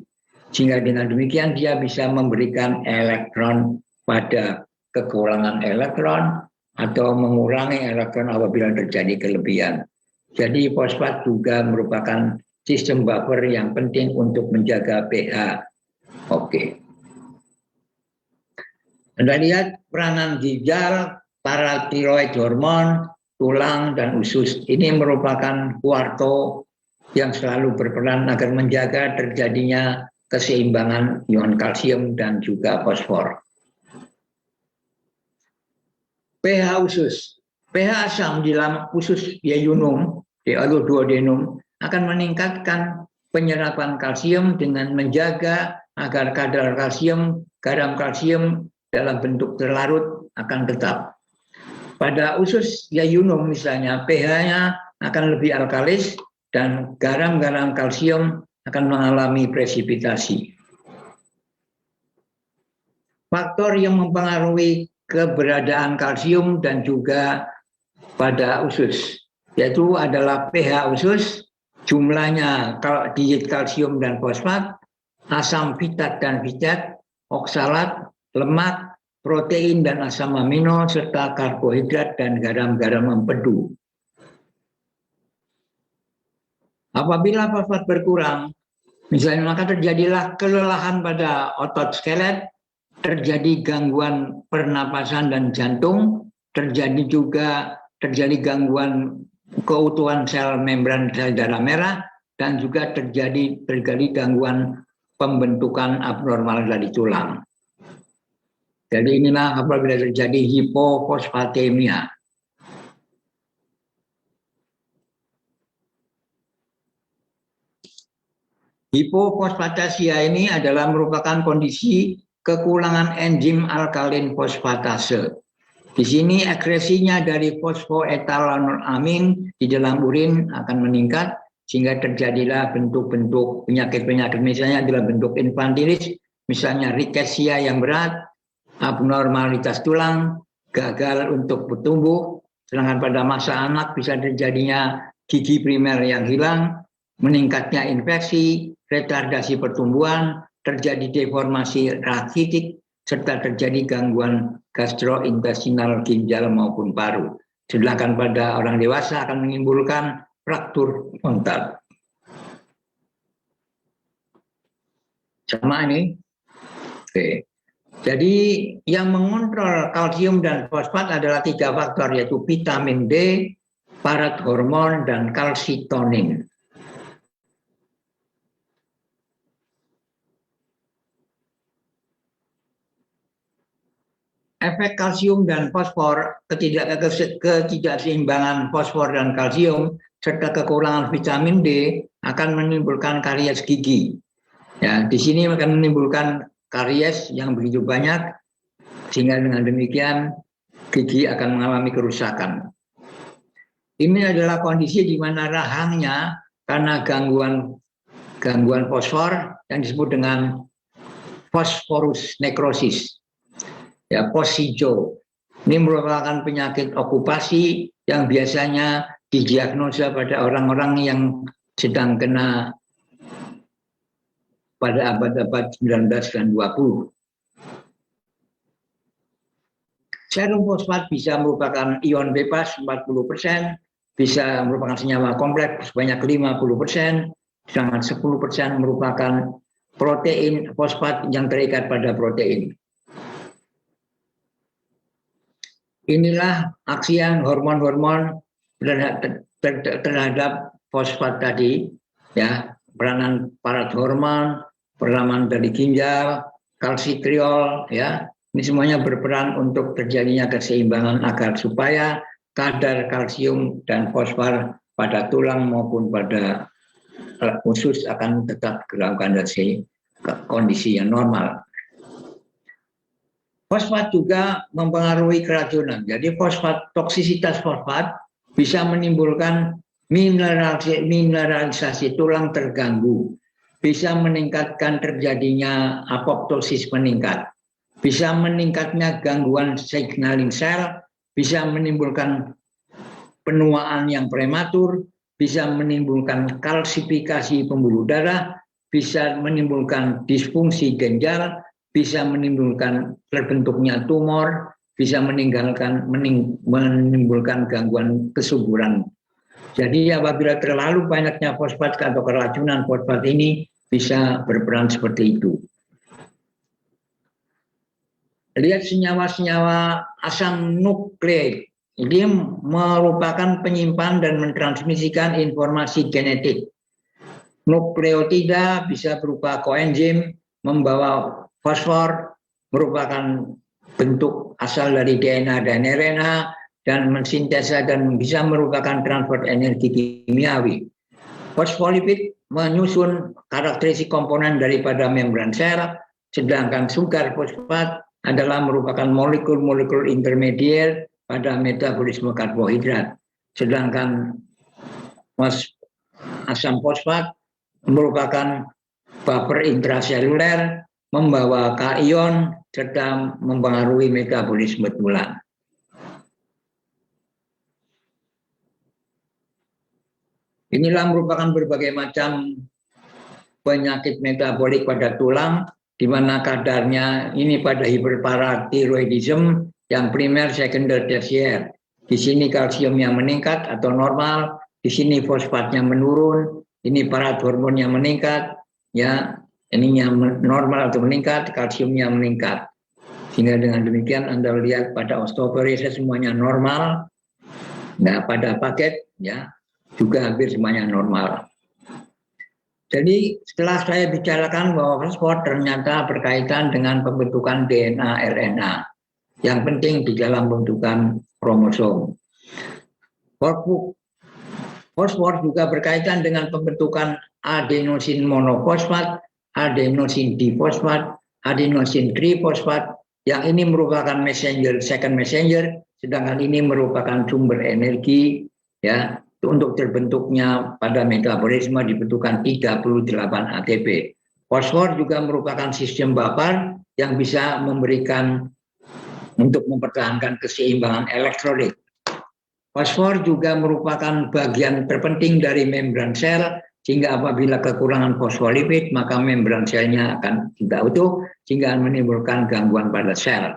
sehingga dengan demikian dia bisa memberikan elektron pada kekurangan elektron atau mengurangi elektron apabila terjadi kelebihan. Jadi fosfat juga merupakan sistem buffer yang penting untuk menjaga pH. Oke. Anda lihat peranan ginjal, paratiroid hormon, tulang, dan usus. Ini merupakan kuarto yang selalu berperan agar menjaga terjadinya keseimbangan ion kalsium dan juga fosfor. pH usus. pH asam di dalam usus yeyunum, duodenum, akan meningkatkan penyerapan kalsium dengan menjaga agar kadar kalsium, garam kalsium dalam bentuk terlarut akan tetap. Pada usus yeyunum misalnya, pH-nya akan lebih alkalis dan garam-garam kalsium akan mengalami presipitasi. Faktor yang mempengaruhi keberadaan kalsium dan juga pada usus, yaitu adalah pH usus, jumlahnya diet kalsium dan fosfat, asam fitat dan fitat, oksalat, lemak, protein dan asam amino, serta karbohidrat dan garam-garam empedu. Apabila fosfat berkurang, misalnya, maka terjadilah kelelahan pada otot skelet, terjadi gangguan pernapasan dan jantung, terjadi gangguan keutuhan sel membran sel darah merah, dan juga terjadi gangguan pembentukan abnormal dari tulang. Jadi inilah apabila terjadi hipofosfatemia. Hipofosfatasia ini adalah merupakan kondisi kekurangan enzim alkalin fosfatase. Di sini ekskresinya dari fosfoetalanoamin di dalam urin akan meningkat sehingga terjadilah bentuk-bentuk penyakit-penyakit, misalnya adalah bentuk infantilis, misalnya rikesia yang berat, abnormalitas tulang, gagal untuk bertumbuh, sedangkan pada masa anak bisa terjadinya gigi primer yang hilang, meningkatnya infeksi, retardasi pertumbuhan, terjadi deformasi rakitik, serta terjadi gangguan gastrointestinal ginjal maupun paru. Sedangkan pada orang dewasa akan menimbulkan fraktur frontal. Sama ini. Oke. Jadi yang mengontrol kalsium dan fosfat adalah 3 faktor, yaitu vitamin D, parat hormon, dan kalsitonin. Efek kalsium dan fosfor, ketidakseimbangan fosfor dan kalsium, serta kekurangan vitamin D akan menimbulkan karies gigi. Ya, di sini akan menimbulkan karies yang begitu banyak, sehingga dengan demikian gigi akan mengalami kerusakan. Ini adalah kondisi di mana rahangnya karena gangguan fosfor yang disebut dengan phosphorus necrosis. Ya, POSIJO. Ini merupakan penyakit okupasi yang biasanya didiagnosa pada orang-orang yang sedang kena pada abad-abad 19 dan 20. Serum fosfat bisa merupakan ion bebas 40%, bisa merupakan senyawa kompleks sebanyak 50%, sedangkan 10% merupakan protein fosfat yang terikat pada protein. Inilah aksian hormon-hormon terhadap fosfat tadi, ya, peranan parathormon, peranan dari ginjal, kalsitriol, ya, ini semuanya berperan untuk terjadinya keseimbangan agar supaya kadar kalsium dan fosfor pada tulang maupun pada usus akan tetap dalam kondisi yang normal. Fosfat juga mempengaruhi keracunan. Jadi toksisitas fosfat bisa menimbulkan mineralisasi tulang terganggu, bisa meningkatkan terjadinya apoptosis meningkat, bisa meningkatnya gangguan signaling sel, bisa menimbulkan penuaan yang prematur, bisa menimbulkan kalsifikasi pembuluh darah, bisa menimbulkan disfungsi ginjal, bisa menimbulkan terbentuknya tumor, bisa menimbulkan gangguan kesuburan. Jadi apabila terlalu banyaknya fosfat atau keracunan fosfat ini bisa berperan seperti itu. Lihat senyawa-senyawa asam nukleik. Ini merupakan penyimpan dan mentransmisikan informasi genetik. Nukleotida bisa berupa koenzim membawa fosfor, merupakan bentuk asal dari DNA dan RNA, dan mensintesa dan bisa merupakan transfer energi kimiawi. Fosfolipid menyusun karakteristik komponen daripada membran sel, sedangkan sukar fosfat adalah merupakan molekul-molekul intermedier pada metabolisme karbohidrat. Sedangkan asam fosfat merupakan buffer intraseluler, membawa kation, serta mempengaruhi metabolisme tulang. Inilah merupakan berbagai macam penyakit metabolik pada tulang, di mana kadarnya ini pada hiperparathyroidism yang primer, sekunder, tersier. Di sini kalsiumnya meningkat atau normal, di sini fosfatnya menurun, ini parathormonnya meningkat, ya, ininya normal atau meningkat, kalsiumnya meningkat. Sehingga dengan demikian Anda lihat pada osteoporosis semuanya normal, nah pada paket ya juga hampir semuanya normal. Jadi setelah saya bicarakan bahwa fosfor ternyata berkaitan dengan pembentukan DNA RNA yang penting di dalam pembentukan kromosom. Fosfor juga berkaitan dengan pembentukan adenosin monofosfat, adenosin difosfat, adenosin trifosfat, yang ini merupakan messenger, second messenger, sedangkan ini merupakan sumber energi, ya, untuk terbentuknya pada metabolisme dibentukkan 38 ATP. Fosfor juga merupakan sistem buffer yang bisa memberikan untuk mempertahankan keseimbangan elektrolit. Fosfor juga merupakan bagian terpenting dari membran sel, sehingga apabila kekurangan fosfolipid maka membran selnya akan tidak utuh sehingga menimbulkan gangguan pada sel.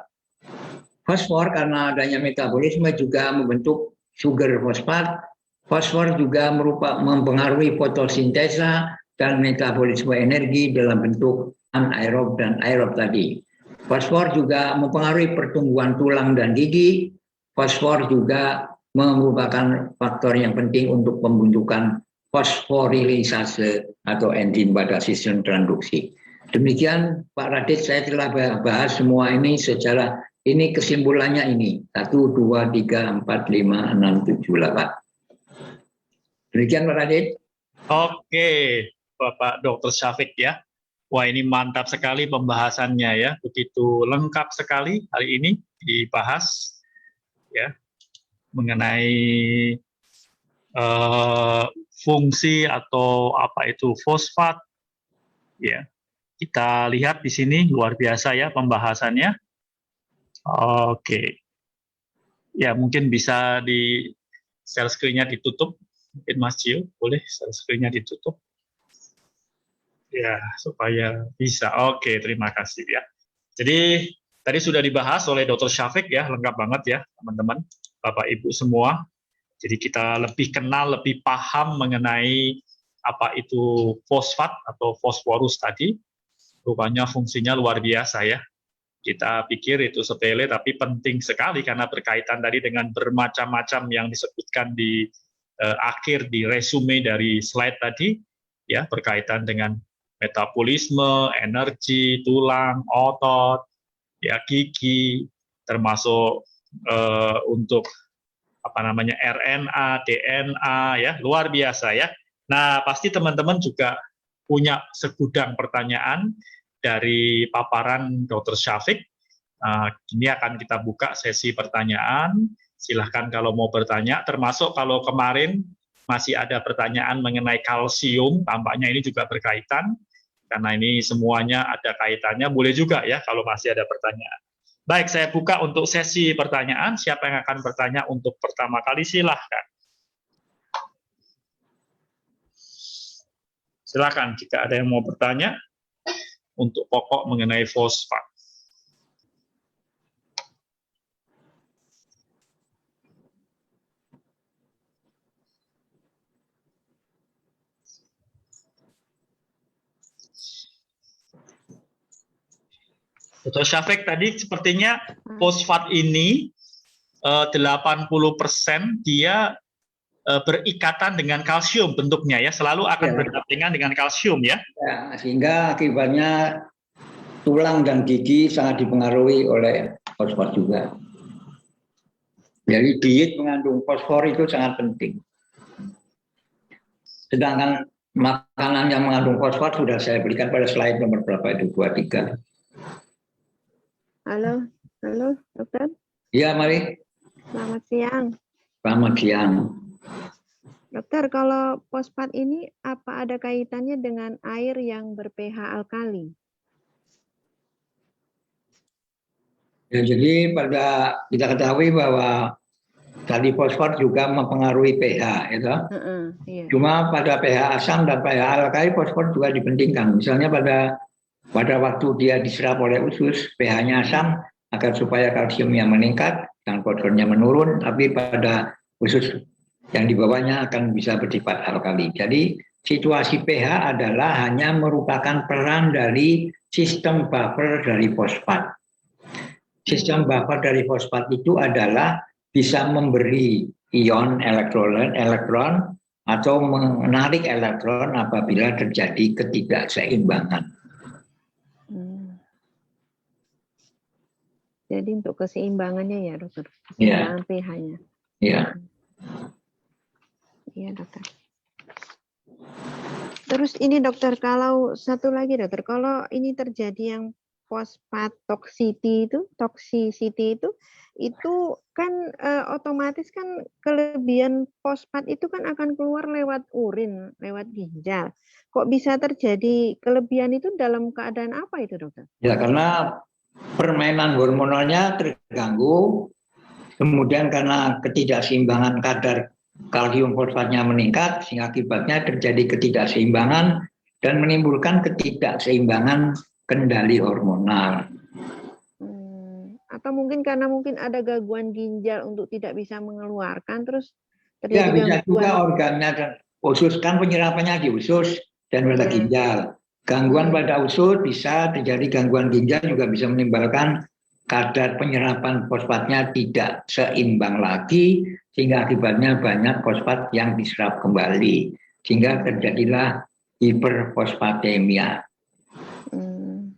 Fosfor karena adanya metabolisme juga membentuk sugar fosfat. Fosfor juga mempengaruhi fotosintesa dan metabolisme energi dalam bentuk anaerob dan aerob tadi. Fosfor juga mempengaruhi pertumbuhan tulang dan gigi. Fosfor juga merupakan faktor yang penting untuk pembentukan fosforilisase atau enzim pada sistem transduksi. Demikian Pak Radit, saya telah bahas semua ini secara ini kesimpulannya ini 1, 2, 3, 4, 5, 6, 7, 8. Demikian Pak Radit. Oke, Bapak Dr. Syafiq ya. Wah, ini mantap sekali pembahasannya ya. Begitu lengkap sekali hari ini dibahas ya mengenai fungsi atau apa itu fosfat ya. Kita lihat di sini luar biasa ya pembahasannya. Oke. Ya, mungkin bisa di share screen-nya ditutup. Mungkin Mas Cio, boleh share screen-nya ditutup. Ya, supaya bisa. Oke, terima kasih ya. Jadi Tadi sudah dibahas oleh Dr. Syafiq ya, lengkap banget ya teman-teman, Bapak Ibu semua. Jadi kita lebih kenal, lebih paham mengenai apa itu fosfat atau fosforus tadi. Rupanya fungsinya luar biasa ya. Kita pikir itu sepele tapi penting sekali karena berkaitan tadi dengan bermacam-macam yang disebutkan di akhir di resume dari slide tadi ya, berkaitan dengan metabolisme, energi, tulang, otot, ya gigi, termasuk untuk apa namanya RNA, DNA ya, luar biasa ya. Nah, pasti teman-teman juga punya segudang pertanyaan dari paparan Dr. Syafiq. Ini akan kita buka sesi pertanyaan. Silahkan kalau mau bertanya, termasuk kalau kemarin masih ada pertanyaan mengenai kalsium, tampaknya ini juga berkaitan, karena ini semuanya ada kaitannya, boleh juga ya kalau masih ada pertanyaan. Baik, saya buka untuk sesi pertanyaan. Siapa yang akan bertanya untuk pertama kali, silahkan. Silakan jika ada yang mau bertanya untuk pokok mengenai fosfat. Dr. Syafiq, tadi sepertinya fosfat ini 80% dia berikatan dengan kalsium bentuknya ya, selalu akan berdampingan dengan kalsium ya. Ya, sehingga akibatnya tulang dan gigi sangat dipengaruhi oleh fosfor juga. Jadi diet mengandung fosfor itu sangat penting. Sedangkan makanan yang mengandung fosfor sudah saya berikan pada slide nomor berapa itu, 23. Halo, dokter. Iya, mari. Selamat siang. Selamat siang. Dokter, kalau fosfat ini apa ada kaitannya dengan air yang ber-pH alkali? Ya, jadi pada kita ketahui bahwa tadi fosfor juga mempengaruhi pH, itu. Iya. Cuma pada pH asam dan pH alkali fosfor juga dipentingkan. Misalnya pada waktu dia diserap oleh usus, pH-nya asam agar supaya kalsiumnya meningkat dan fosfornya menurun, tapi pada usus yang di bawahnya akan bisa bersifat alkali. Jadi situasi pH adalah hanya merupakan peran dari sistem buffer dari fosfat. Sistem buffer dari fosfat itu adalah bisa memberi ion elektron atau menarik elektron apabila terjadi ketidakseimbangan. Jadi untuk keseimbangannya ya dokter, keseimbangan pH-nya. Iya. Iya dokter. Terus ini dokter, kalau satu lagi dokter, kalau ini terjadi yang fosfat toxicity itu kan otomatis kan kelebihan fosfat itu kan akan keluar lewat urin, lewat ginjal. Kok bisa terjadi kelebihan itu dalam keadaan apa itu dokter? Ya karena permainan hormonalnya terganggu, kemudian karena ketidakseimbangan kadar kalsium fosfatnya meningkat, sehingga akibatnya terjadi ketidakseimbangan dan menimbulkan ketidakseimbangan kendali hormonal. Atau mungkin karena ada gangguan ginjal untuk tidak bisa mengeluarkan, terus terjadi ya bisa gangguan. juga organnya usus, kan penyerapannya di usus dan pada ginjal. Gangguan pada usus bisa terjadi, gangguan ginjal juga bisa menimbulkan kadar penyerapan fosfatnya tidak seimbang lagi, sehingga akibatnya banyak fosfat yang diserap kembali, sehingga terjadilah hiperfosfatemia.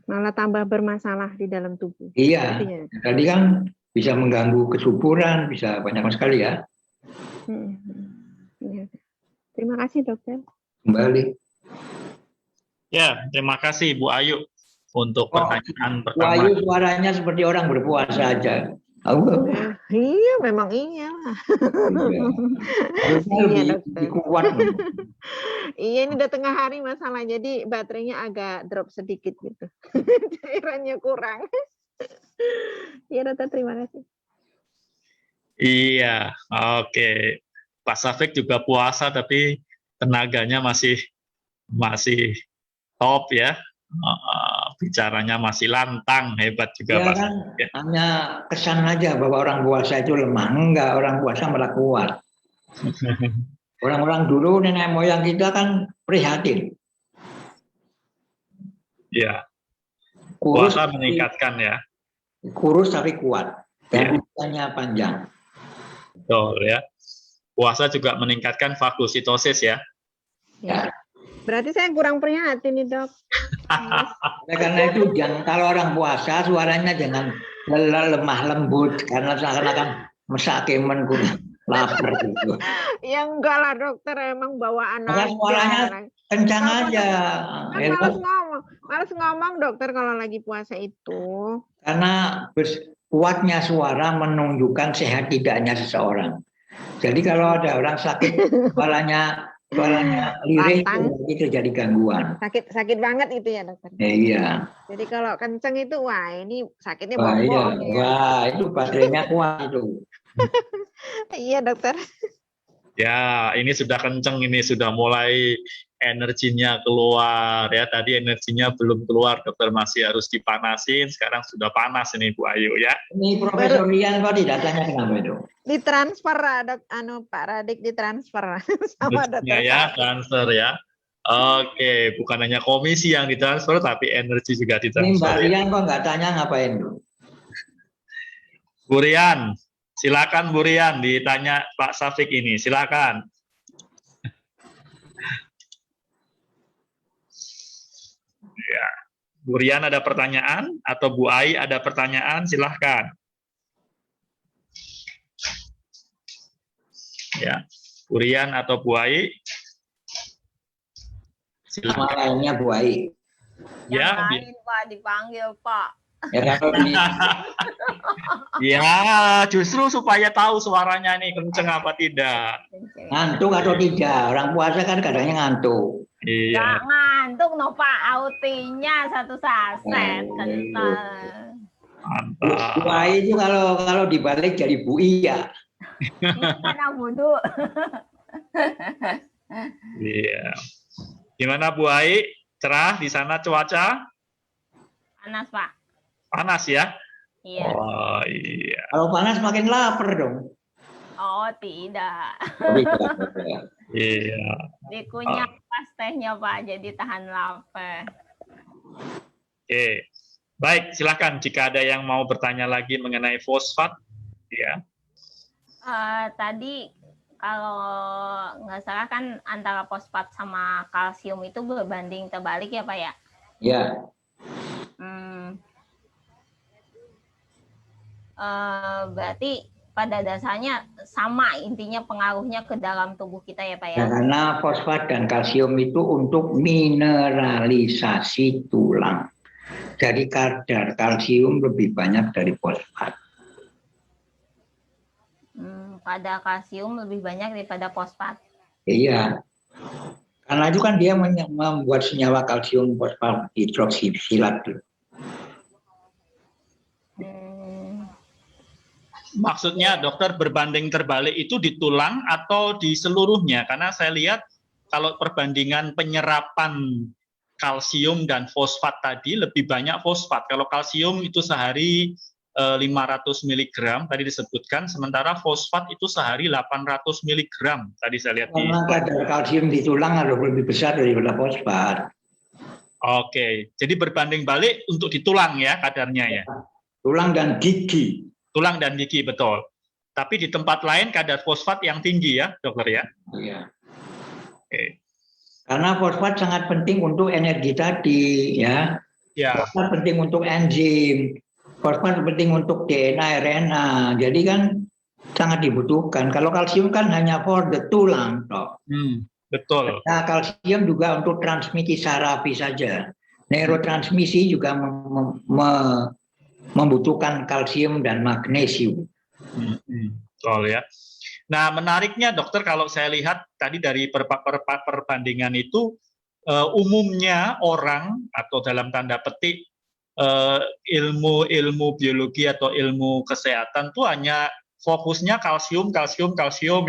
Malah tambah bermasalah di dalam tubuh. Iya, tadi kan bisa mengganggu kesuburan, bisa banyak sekali ya. Terima kasih dokter. Kembali. Ya, terima kasih Bu Ayu untuk pertanyaan pertama. Bu Ayu suaranya seperti orang berpuasa aja. Iya, memang iya lah. Iya, lebih kuat. Iya, ini udah tengah hari masalah, jadi baterainya agak drop sedikit gitu. Cairannya kurang. Iya dokter, terima kasih. Iya, oke. Pak Syafiq juga puasa tapi tenaganya masih top ya. Bicaranya masih lantang, hebat juga Ya Pak. kan, Ya. hanya kesan aja bahwa orang puasa itu lemah. Enggak, orang puasa malah kuat. Orang-orang dulu nenek moyang kita kan prihatin. Ya, Kurus, puasa meningkatkan ya. kurus tapi kuat. Dan Ya. usianya panjang. Betul ya. Puasa juga meningkatkan fagositosis ya. Ya. Berarti saya kurang prihatin nih, Dok. Oleh karena itu kalau orang puasa suaranya jangan lemah lembut karena seakan-akan mesakiman kurang lapar gitu. Ya enggak lah, dokter, emang bawaan Maka aja. suaranya kencang Apa, aja. Kan males ngomong dokter kalau lagi puasa itu. Karena kuatnya suara menunjukkan sehat tidaknya seseorang. Jadi kalau ada orang sakit suaranya lirih itu berarti terjadi gangguan. Sakit banget itu ya, dokter. Iya. Jadi kalau kenceng itu wah ini sakitnya Wah, iya. bohong ya. Wah, itu baterainya kuat itu. Iya, dokter. Ya, ini sudah kenceng, ini sudah mulai energinya keluar ya. Tadi energinya belum keluar, dokter masih harus dipanasin. Sekarang sudah panas ini Bu Ayu ya. Ini Profesor Rian kok tidak tanya kenapa itu? Ditransfer, Pak Radik ditransfer sama dokter. Ya, transfer ya. Oke, bukan hanya komisi yang ditransfer, tapi energi juga Ini ditransfer. Mbak Ya. Rian kok nggak tanya ngapain tuh? Bu Rian, silakan Bu Rian ditanya Pak Safik ini, silakan. Ya, Bu Rian ada pertanyaan atau Bu Ai ada pertanyaan, silahkan. Ya, Bu Rian atau Bu Ai, Sama silakan. lainnya Bu Ai. Ya, Yang lain Pak dipanggil Pak. Ya, kalau ini ya, justru supaya tahu suaranya nih kenceng apa tidak. ngantuk atau tidak? Orang puasa kan kadangnya ngantuk. Iya. Nggak ngantuk no Pak, autinya satu saset kental. Mantap. Bu Ai itu kalau dibalik jadi Bu Iya. Karena wudhu. Iya. Gimana Bu Ai? Cerah di sana cuaca? Panas Pak. Panas ya? Iya. Oh iya. Kalau panas makin lapar dong. Oh tidak. Iya. Dikunyah pas tehnya Pak, jadi tahan lapar. Oke. Baik, silakan jika ada yang mau bertanya lagi mengenai fosfat, ya. Tadi kalau nggak salah kan antara fosfat sama kalsium itu berbanding terbalik ya Pak ya? Ya. Berarti pada dasarnya sama intinya pengaruhnya ke dalam tubuh kita ya Pak ya? Ya, karena fosfat dan kalsium itu untuk mineralisasi tulang. Jadi kadar kalsium lebih banyak dari fosfat. Pada kalsium lebih banyak daripada fosfat. Iya. Karena itu kan dia membuat senyawa kalsium fosfat hidroksilat. Maksudnya dokter berbanding terbalik itu di tulang atau di seluruhnya? Karena saya lihat kalau perbandingan penyerapan kalsium dan fosfat tadi lebih banyak fosfat. Kalau kalsium itu sehari 500 mg tadi disebutkan, sementara fosfat itu sehari 800 mg tadi saya lihat. Karena kadar kalsium di tulang harus lebih besar daripada fosfat. Oke, jadi berbanding balik untuk di tulang ya kadarnya ya. Tulang dan gigi. Tulang dan gigi, betul. Tapi di tempat lain kadar fosfat yang tinggi ya, dokter ya. Iya. Oke. Karena fosfat sangat penting untuk energi tadi, ya. Ya. Fosfat penting untuk enzim, fosfat penting untuk DNA, RNA. Jadi kan sangat dibutuhkan. Kalau kalsium kan hanya for the tulang, toh. Betul. Nah, kalsium juga untuk transmisi sarafi saja. Neurotransmisi juga membutuhkan kalsium dan magnesium. Betul ya. Nah, menariknya dokter kalau saya lihat tadi dari perbandingan itu umumnya orang atau dalam tanda petik ilmu biologi atau ilmu kesehatan tuh hanya fokusnya kalsium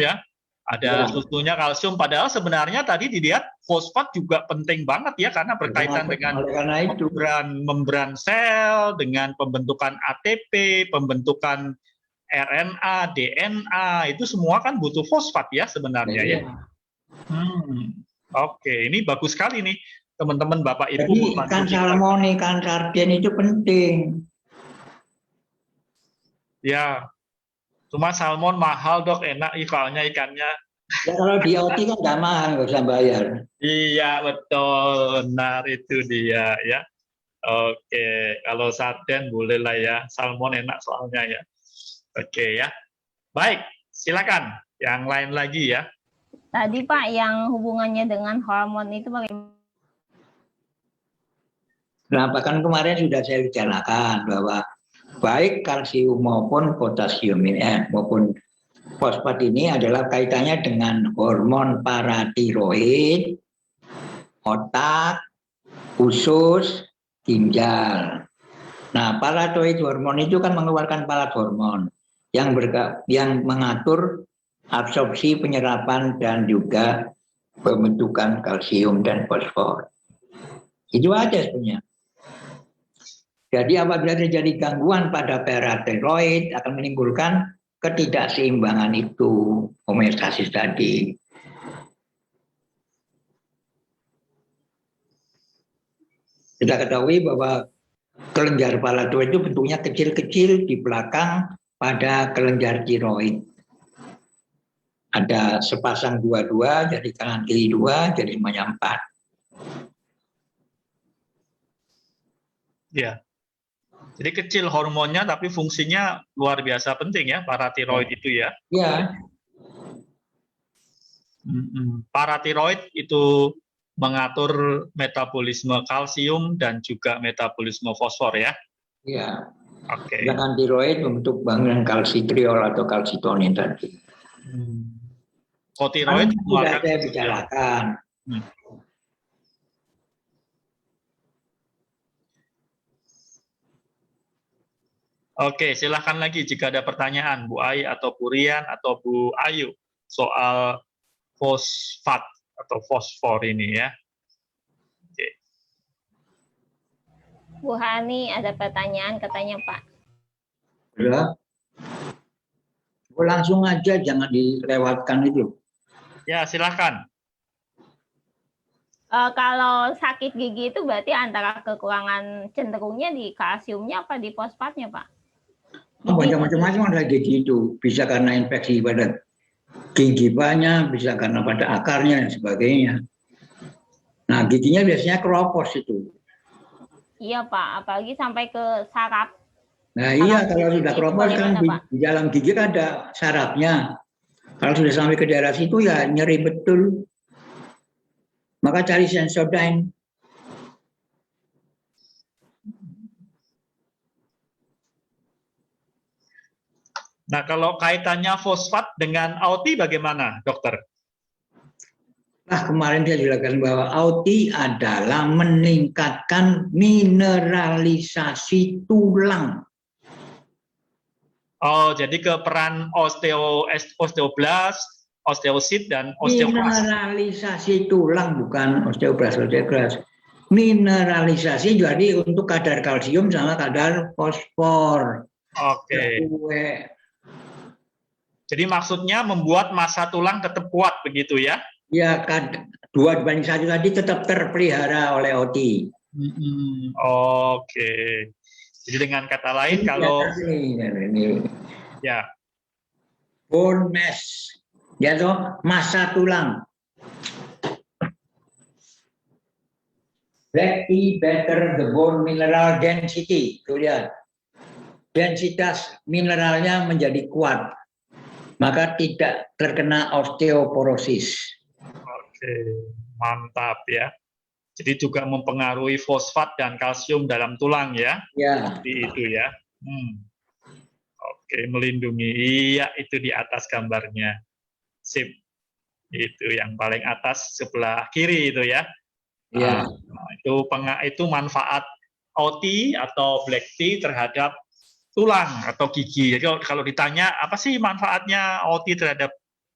ya. ada Ya. susunya kalsium. Padahal sebenarnya tadi dilihat fosfat juga penting banget ya, karena berkaitan dengan Oleh karena itu, membran sel, dengan pembentukan ATP, pembentukan RNA, DNA, itu semua kan butuh fosfat ya sebenarnya ya. Oke, ini bagus sekali nih teman-teman Bapak Ibu. Jadi ikan salmon, ikan sarden itu penting. Ya, cuma salmon mahal dok, enak soalnya ikannya. Ya kalau di OT kan nggak mahal, nggak usah bayar. Iya betul, benar itu dia ya. Oke, kalau sarden boleh lah ya, salmon enak soalnya ya. Oke ya, baik, silakan yang lain lagi ya. Tadi Pak, yang hubungannya dengan hormon itu bagaimana? Nah, bahkan kemarin sudah saya bicarakan bahwa baik kalsium maupun potasium maupun fosfat ini adalah kaitannya dengan hormon paratiroid, otak, usus, ginjal. Nah, paratiroid hormon itu kan mengeluarkan parathormon yang mengatur absorpsi, penyerapan, dan juga pembentukan kalsium dan fosfor. Itu aja sebenarnya. Jadi apabila terjadi gangguan pada paratiroid akan menimbulkan ketidakseimbangan itu, homeostasis tadi. Kita ketahui bahwa kelenjar paratiroid itu bentuknya kecil-kecil di belakang pada kelenjar tiroid. Ada sepasang dua-dua, jadi kanan kiri dua, jadi semuanya 4. Ya. Jadi kecil hormonnya tapi fungsinya luar biasa penting ya, paratiroid itu ya. Ya. Paratiroid itu mengatur metabolisme kalsium dan juga metabolisme fosfor ya. Ya. Oke. Sedangkan tiroid untuk bangunan kalsitriol atau kalsitonin tadi. Kotiroid sudah saya bicarakan. Oke, silahkan lagi jika ada pertanyaan Bu Ai atau Bu Rian atau Bu Ayu soal fosfat atau fosfor ini ya. Oke. Bu Hani ada pertanyaan katanya Pak. Ya. Langsung aja, jangan dilewatkan itu. Ya, silahkan. Kalau sakit gigi itu berarti antara kekurangan cenderungnya di kalsiumnya apa di fosfatnya Pak? Banyak macam-macam ada gigi itu. Bisa karena infeksi pada gigi banyak, bisa karena pada akarnya dan sebagainya. Nah, giginya biasanya keropos itu. Iya Pak, apalagi sampai ke saraf. Nah iya, kalau sudah keropos kan di dalam gigi kan ada sarafnya. Kalau sudah sampai ke daerah situ ya nyeri betul. Maka cari Sensodyne. Nah, kalau kaitannya fosfat dengan AUTI bagaimana, dokter? Nah, kemarin saya jelaskan bahwa AUTI adalah meningkatkan mineralisasi tulang. Oh, jadi ke peran osteoblast, osteosit, dan osteoklas. Mineralisasi tulang, bukan osteoblast. Mineralisasi jadi untuk kadar kalsium sama kadar fosfor. Oke. Jadi maksudnya membuat massa tulang tetap kuat begitu ya? Ya, 2:1 tadi tetap terpelihara oleh OT. Oke. Jadi dengan kata lain ini kalau ini. Ya, bone mass, ya toh, massa tulang. Black tea better the bone mineral density. Tuh lihat. Densitas mineralnya menjadi kuat. Maka tidak terkena osteoporosis. Oke, mantap ya. Jadi juga mempengaruhi fosfat dan kalsium dalam tulang ya. Ya. Seperti itu ya. Oke, melindungi. Iya, itu di atas gambarnya. Sip. Itu yang paling atas sebelah kiri itu ya. Ya. Itu manfaat OT atau black tea terhadap tulang atau gigi. Jadi kalau ditanya apa sih manfaatnya OT terhadap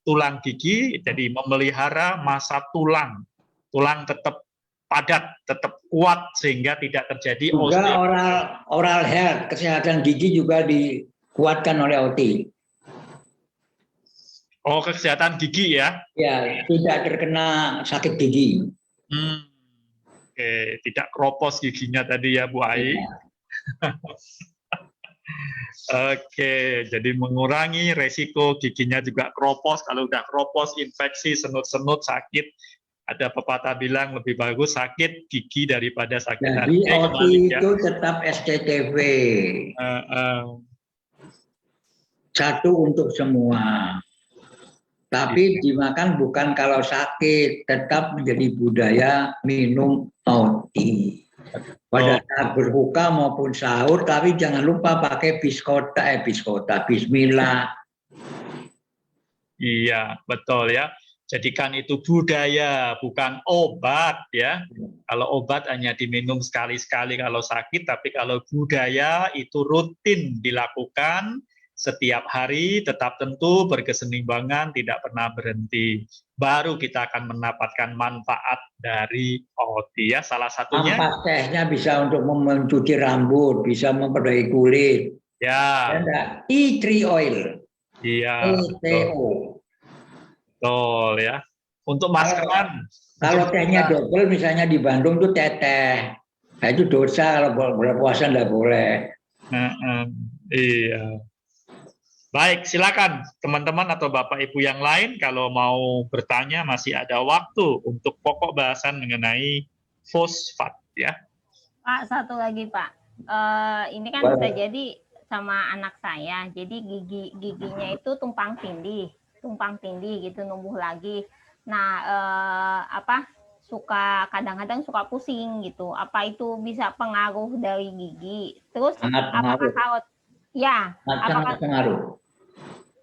tulang gigi, jadi memelihara massa tulang. Tulang tetap padat, tetap kuat sehingga tidak terjadi Juga osteoporosis. oral health, kesehatan gigi juga dikuatkan oleh OT. Oh, kesehatan gigi ya? Ya, tidak terkena sakit gigi. Oke, tidak kropos giginya tadi ya Bu Ai. Ya. Oke, jadi mengurangi resiko giginya juga kropos. Kalau udah kropos, infeksi, senut-senut, sakit. Ada pepatah bilang lebih bagus sakit gigi daripada sakit hati. Jadi OT Kebalik ya. itu tetap SCTV. Satu untuk semua. Tapi dimakan bukan kalau sakit, tetap menjadi budaya minum OT. Pada saat berbuka maupun sahur, tapi jangan lupa pakai biskota, bismillah. Iya, betul ya. Jadikan itu budaya, bukan obat ya. Kalau obat hanya diminum sekali-sekali kalau sakit, tapi kalau budaya itu rutin dilakukan setiap hari, tetap tentu berkeseimbangan, tidak pernah berhenti. Baru kita akan mendapatkan manfaat dari OT ya. Salah satunya Ampas tehnya bisa untuk mencuci rambut, bisa memperbaiki kulit. ya. Ada tea tree oil. Iya. TO. Betul ya. Untuk maskeran. Kalau tehnya double misalnya di Bandung tuh teteh. Nah, itu dosa kalau berpuasa nggak boleh. Iya. Baik, silakan teman-teman atau Bapak Ibu yang lain kalau mau bertanya masih ada waktu untuk pokok bahasan mengenai fosfat ya. Pak, satu lagi Pak. Ini kan bisa jadi sama anak saya. Jadi giginya itu tumpang tindih gitu, numbuh lagi. Nah, kadang-kadang suka pusing gitu. Apa itu bisa pengaruh dari gigi? Terus apakah kalau apakah pengaruh?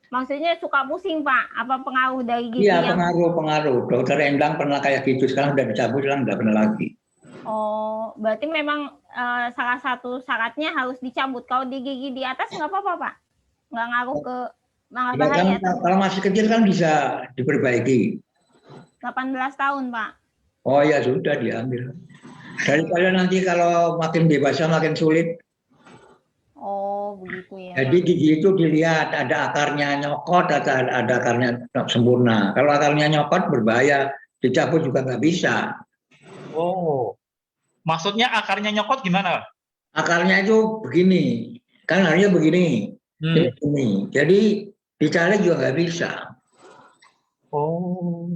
Maksudnya suka pusing Pak? Apa pengaruh dari gigi? Iya, pengaruh. Dokter Endang pernah kayak gitu, sekarang udah dicabut, sekarang nggak pernah lagi. Oh, berarti memang salah satu syaratnya harus dicabut. Kalau di gigi di atas nggak apa-apa Pak? Nggak ngaruh ke malah bahaya. Kalau masih kecil kan bisa diperbaiki. 18 tahun, Pak. Oh ya sudah diambil. Daripada nanti kalau makin dewasa makin sulit. Oh, begitu ya. Jadi gigi itu dilihat ada akarnya nyokot atau ada akarnya sempurna. Kalau akarnya nyokot berbahaya, dicabut juga nggak bisa. Oh, maksudnya akarnya nyokot gimana? Akarnya itu begini, kan harusnya begini. Begini. Jadi dicari juga nggak bisa. Oh.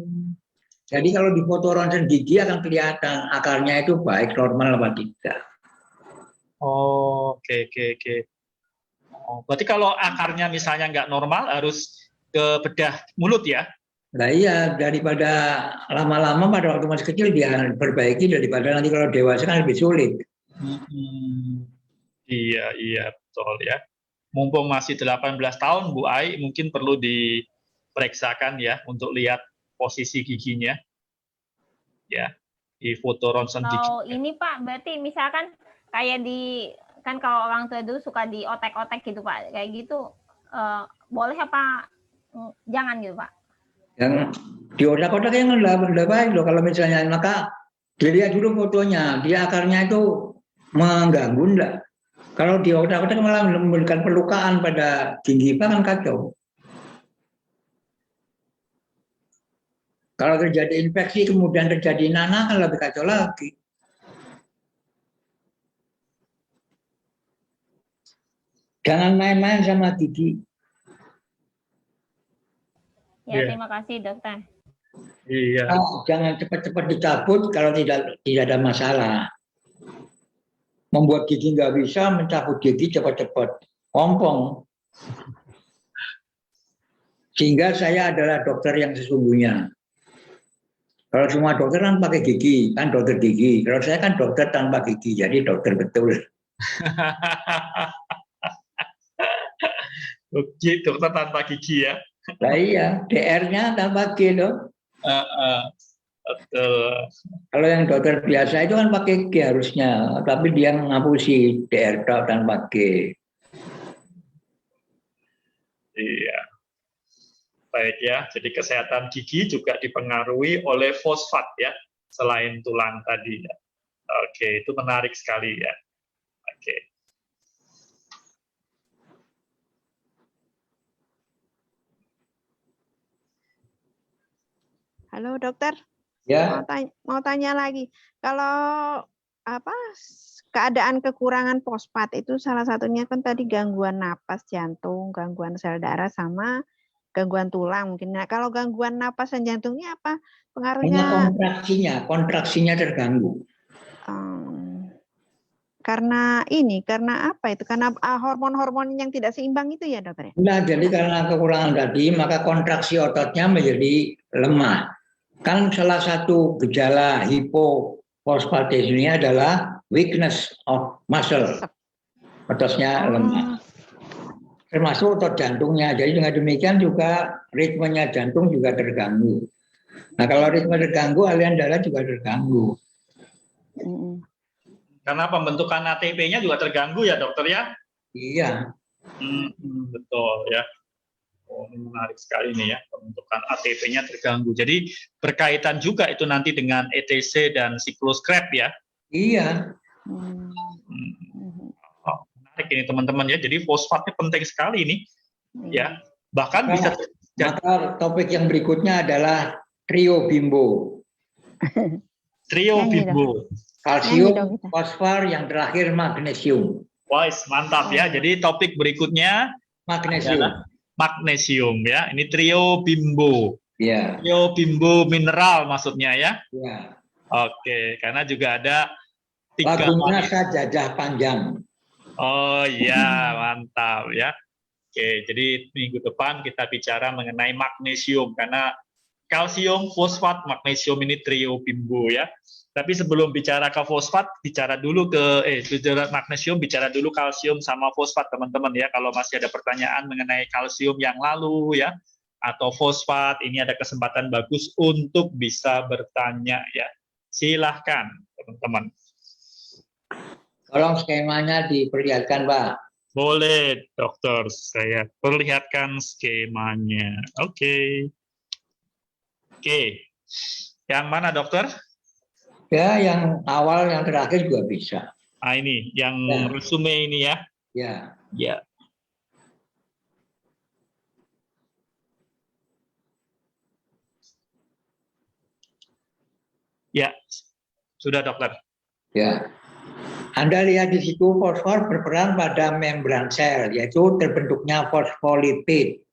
Jadi kalau di foto ronsen gigi akan kelihatan akarnya itu baik, normal apa tidak. Oh, oke. Oh, berarti kalau akarnya misalnya nggak normal harus ke bedah mulut ya? Nah iya, daripada lama-lama pada waktu masih kecil dia perbaiki daripada nanti kalau dewasa kan lebih sulit. Iya, betul ya. Mumpung masih 18 tahun, Bu Ai mungkin perlu diperiksakan ya untuk lihat posisi giginya. Ya, di foto ronsen gigi. Oh, ini Pak, berarti misalkan kayak kan kalau orang tua dulu suka di otek-otek gitu Pak, kayak gitu boleh apa jangan gitu Pak? Yang di otak-otak yang nggak baik loh kalau misalnya, maka dilihat dulu fotonya, dia akarnya itu mengganggu enggak. Kalau di otak-otak malah memberikan pelukaan pada gingiva kan kacau. Kalau terjadi infeksi kemudian terjadi nanah kan lebih kacau lagi. Jangan main-main sama gigi. Ya, terima kasih dokter. Iya. Jangan cepat-cepat dicabut kalau tidak ada masalah. Membuat gigi nggak bisa, mencabut gigi cepat-cepat. Ompong. Sehingga saya adalah dokter yang sesungguhnya. Kalau semua dokter kan pakai gigi, kan dokter gigi. Kalau saya kan dokter tanpa gigi, jadi dokter betul. Oke, dokter tanpa gigi ya. Nah iya, DR-nya tanpa G loh. Betul. Kalau yang dokter biasa itu kan pakai G harusnya, tapi dia ngapusi DR tanpa G. Iya. Baik ya, jadi kesehatan gigi juga dipengaruhi oleh fosfat ya, selain tulang tadi ya. Oke, itu menarik sekali ya. Oke. Halo dokter, Ya, mau tanya lagi. Kalau apa keadaan kekurangan fosfat itu salah satunya kan tadi gangguan napas, jantung, gangguan sel darah sama gangguan tulang mungkin. Nah, kalau gangguan napas dan jantungnya apa hanya pengaruhnya? kontraksinya terganggu. Karena apa itu? Karena hormon-hormon yang tidak seimbang itu ya dokter ya? Nah, jadi karena kekurangan tadi, maka kontraksi ototnya menjadi lemah. Kan salah satu gejala hipofosfatemia adalah weakness of muscle. Ototnya lemah. Termasuk otot jantungnya. Jadi dengan demikian juga ritmenya jantung juga terganggu. Nah, kalau ritme terganggu, aliran darah juga terganggu. Karena pembentukan ATP-nya juga terganggu ya dokter ya? Iya. Betul ya. Oh, ini menarik sekali nih ya, pembentukan ATP-nya terganggu. Jadi berkaitan juga itu nanti dengan ETC dan siklus Krebs ya? Iya. Oh, menarik ini teman-teman ya. Jadi fosfatnya penting sekali ini ya. Bahkan bisa. Maka topik yang berikutnya adalah trio bimbo. Trio bimbo. Kalsium, fosfor, yang terakhir magnesium. Wah, mantap ya. Jadi topik berikutnya magnesium. Magnesium ya. Ini trio bimbo. Ya. Trio bimbo mineral maksudnya ya. Ya. Oke, karena juga ada 3 lagunya Sajajah Panjang. Oh iya, mantap ya. Oke, jadi minggu depan kita bicara mengenai magnesium karena kalsium, fosfat, magnesium ini trio bimbo ya. Tapi sebelum bicara ke fosfat, bicara dulu bicara magnesium, bicara dulu kalsium sama fosfat teman-teman ya. Kalau masih ada pertanyaan mengenai kalsium yang lalu ya, atau fosfat, ini ada kesempatan bagus untuk bisa bertanya ya. Silahkan teman-teman. Tolong skemanya diperlihatkan Pak. Boleh dokter, saya perlihatkan skemanya. Oke. Yang mana dokter? Ya, yang awal, yang terakhir juga bisa. Ah, ini, yang resume ini ya? Ya. Ya. Ya, sudah dokter. Ya. Anda lihat di situ fosfor berperan pada membran sel, yaitu terbentuknya fosfolipid.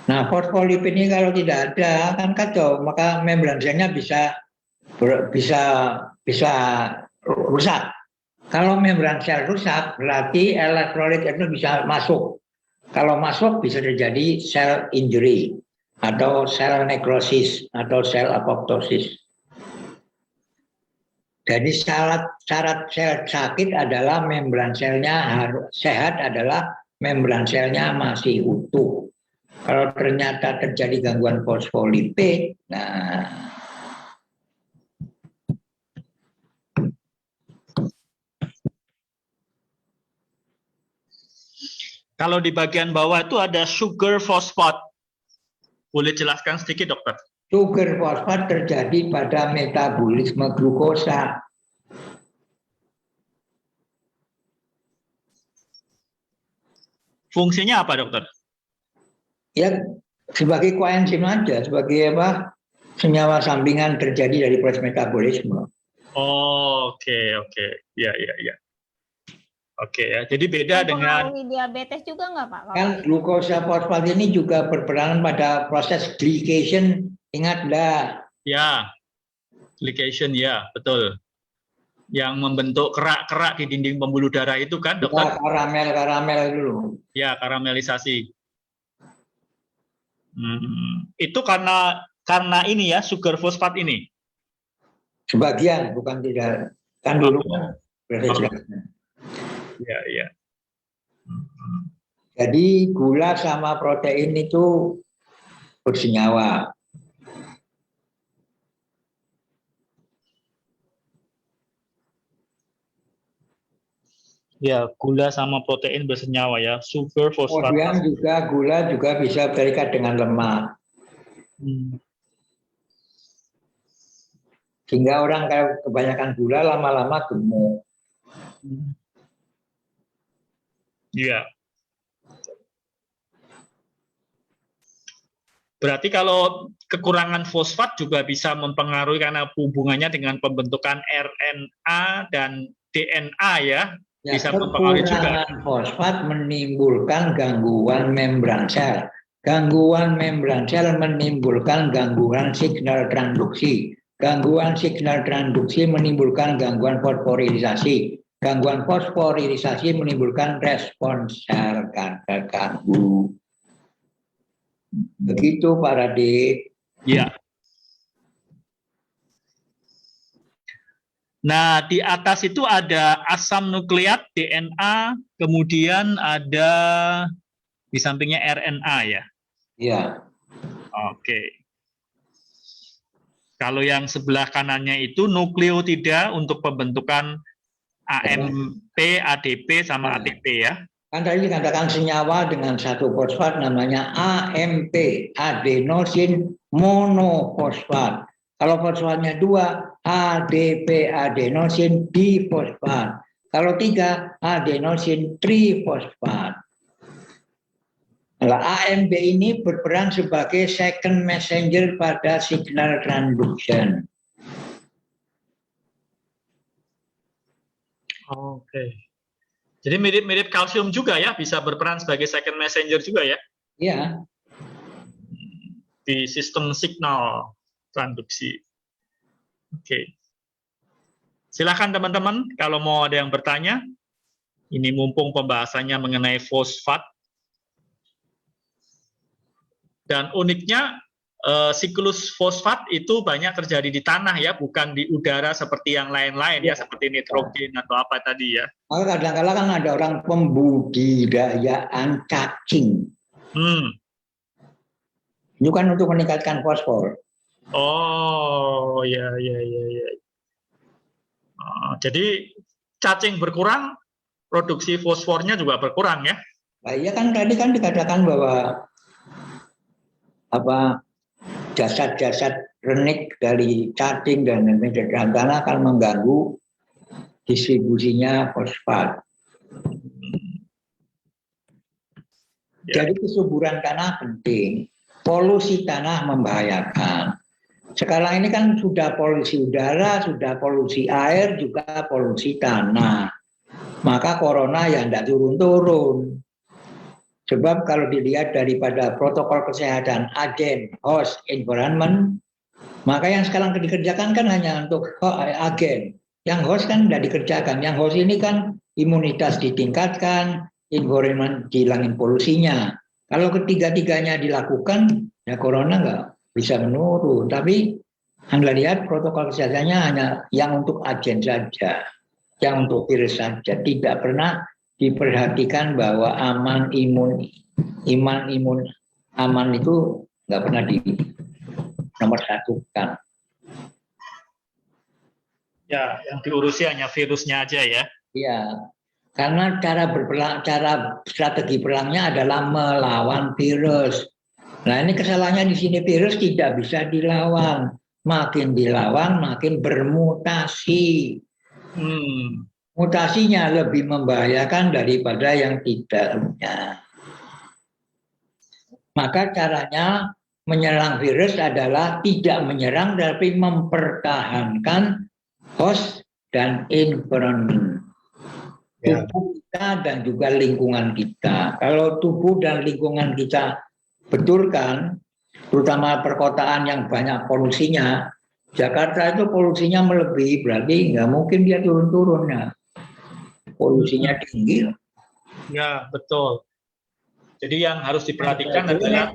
Nah, fosfolipid ini kalau tidak ada kan kacau, maka membran selnya bisa rusak. Kalau membran sel rusak, berarti elektrolit itu bisa masuk. Kalau masuk bisa terjadi sel injury atau sel nekrosis atau sel apoptosis. Jadi syarat sel sakit adalah membran selnya harus sehat, adalah membran selnya masih utuh. Kalau ternyata terjadi gangguan fosfolipid, nah kalau di bagian bawah itu ada sugar fosfat. Boleh jelaskan sedikit, dokter? Sugar fosfat terjadi pada metabolisme glukosa. Fungsinya apa, dokter? Ya, sebagai koenzim aja, sebagai apa? Senyawa sampingan terjadi dari proses metabolisme. Oh, oke. Ya. Oke ya, jadi beda dengan diabetes juga nggak Pak? Kan glukosa fosfat ini juga berperan pada proses glycation, ingat enggak? Ya, glycation ya, betul. Yang membentuk kerak-kerak di dinding pembuluh darah itu kan, dokter? Ya, karamel dulu. Ya, karamelisasi. Itu karena ini ya, sugar fosfat ini? Sebagian, bukan tidak. Kan dulu Ya. Jadi gula sama protein itu bersenyawa. Ya, gula sama protein bersenyawa ya, sugar fosfat. Kemudian juga gula juga bisa terikat dengan lemak. Sehingga orang kalau kebanyakan gula lama-lama gemuk. Iya. Berarti kalau kekurangan fosfat juga bisa mempengaruhi karena hubungannya dengan pembentukan RNA dan DNA ya. Ya, Bisa mempengaruhi juga. kekurangan fosfat menimbulkan gangguan membran sel. Gangguan membran sel menimbulkan gangguan signal transduksi. Gangguan signal transduksi menimbulkan gangguan fosforilisasi. Gangguan fosforilisasi menimbulkan respons sel terganggu. Begitu Pak Radit. Ya. Nah, di atas itu ada asam nukleat, DNA, kemudian ada di sampingnya RNA ya. Iya. Oke. Kalau yang sebelah kanannya itu nukleotida untuk pembentukan AMP, ADP, sama ATP ya. Kan tadi dikatakan senyawa dengan satu fosfat namanya AMP, adenosin monofosfat. Kalau fosfatnya 2, ADP, adenosin difosfat. Kalau 3, adenosin trifosfat. Nah, AMP ini berperan sebagai second messenger pada signal transduction. Oke. Jadi mirip-mirip kalsium juga ya, bisa berperan sebagai second messenger juga ya? Iya. Di sistem signal transduksi. Oke. Silakan teman-teman, kalau mau ada yang bertanya. Ini mumpung pembahasannya mengenai fosfat. Dan uniknya, siklus fosfat itu banyak terjadi di tanah ya, bukan di udara seperti yang lain-lain ya, seperti nitrogen atau apa tadi ya. Maka kadang-kadang kan ada orang pembudidayaan cacing. Itu kan untuk meningkatkan fosfor. Oh, ya. Jadi cacing berkurang, produksi fosfornya juga berkurang ya? Nah, iya kan tadi kan dikatakan bahwa jasad-jasad renik dari cacing dan tanah akan mengganggu distribusinya fosfat. Ya. Jadi kesuburan tanah penting, polusi tanah membahayakan. Sekarang ini kan sudah polusi udara, sudah polusi air, juga polusi tanah. Maka corona ya tidak turun-turun. Sebab kalau dilihat daripada protokol kesehatan agen, host, environment, maka yang sekarang dikerjakan kan hanya untuk agen. Yang host kan tidak dikerjakan. Yang host ini kan imunitas ditingkatkan, environment dihilangin polusinya. Kalau ketiga-tiganya dilakukan, ya corona nggak bisa menurun. Tapi Anda lihat protokol kesehatannya hanya yang untuk agen saja, yang untuk virus saja. Tidak pernah diperhatikan bahwa iman imun aman itu nggak pernah di nomor satukan. Ya, yang diurusi hanya virusnya aja ya. Iya, karena cara strategi perangnya adalah melawan virus. Nah ini kesalahannya di sini, virus tidak bisa dilawan. Makin dilawan, makin bermutasi. Mutasinya lebih membahayakan daripada yang tidaknya. Maka caranya menyerang virus adalah tidak menyerang, tapi mempertahankan host dan environment. Tubuh kita dan juga lingkungan kita. Kalau tubuh dan lingkungan kita betulkan, terutama perkotaan yang banyak polusinya, Jakarta itu polusinya melebihi, berarti nggak mungkin dia turun-turunnya. Polusinya tinggi. Ya, betul. Jadi yang harus diperhatikan adalah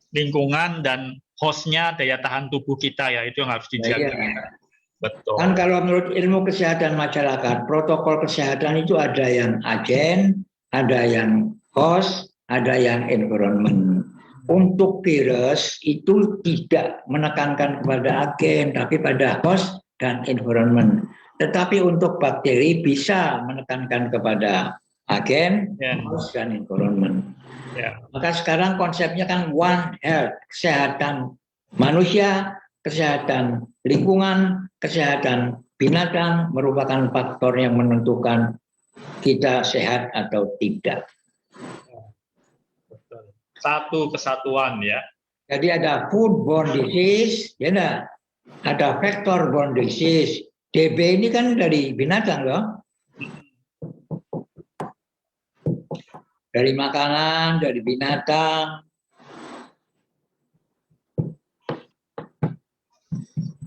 lingkungan dan hostnya, daya tahan tubuh kita ya, itu yang harus dijaga. Ya. Betul. Kan kalau menurut ilmu kesehatan masyarakat, protokol kesehatan itu ada yang agen, ada yang host, ada yang environment. Untuk virus itu tidak menekankan kepada agen, tapi pada host dan environment. Tetapi untuk bakteri bisa menekankan kepada agen, Ya. host, dan environment. Ya. Maka sekarang konsepnya kan One Health, kesehatan manusia, kesehatan lingkungan, kesehatan binatang merupakan faktor yang menentukan kita sehat atau tidak. Satu kesatuan ya. Jadi ada foodborne disease, ya enggak? Ada vector-borne disease. DB ini kan dari binatang loh. Dari makanan, dari binatang.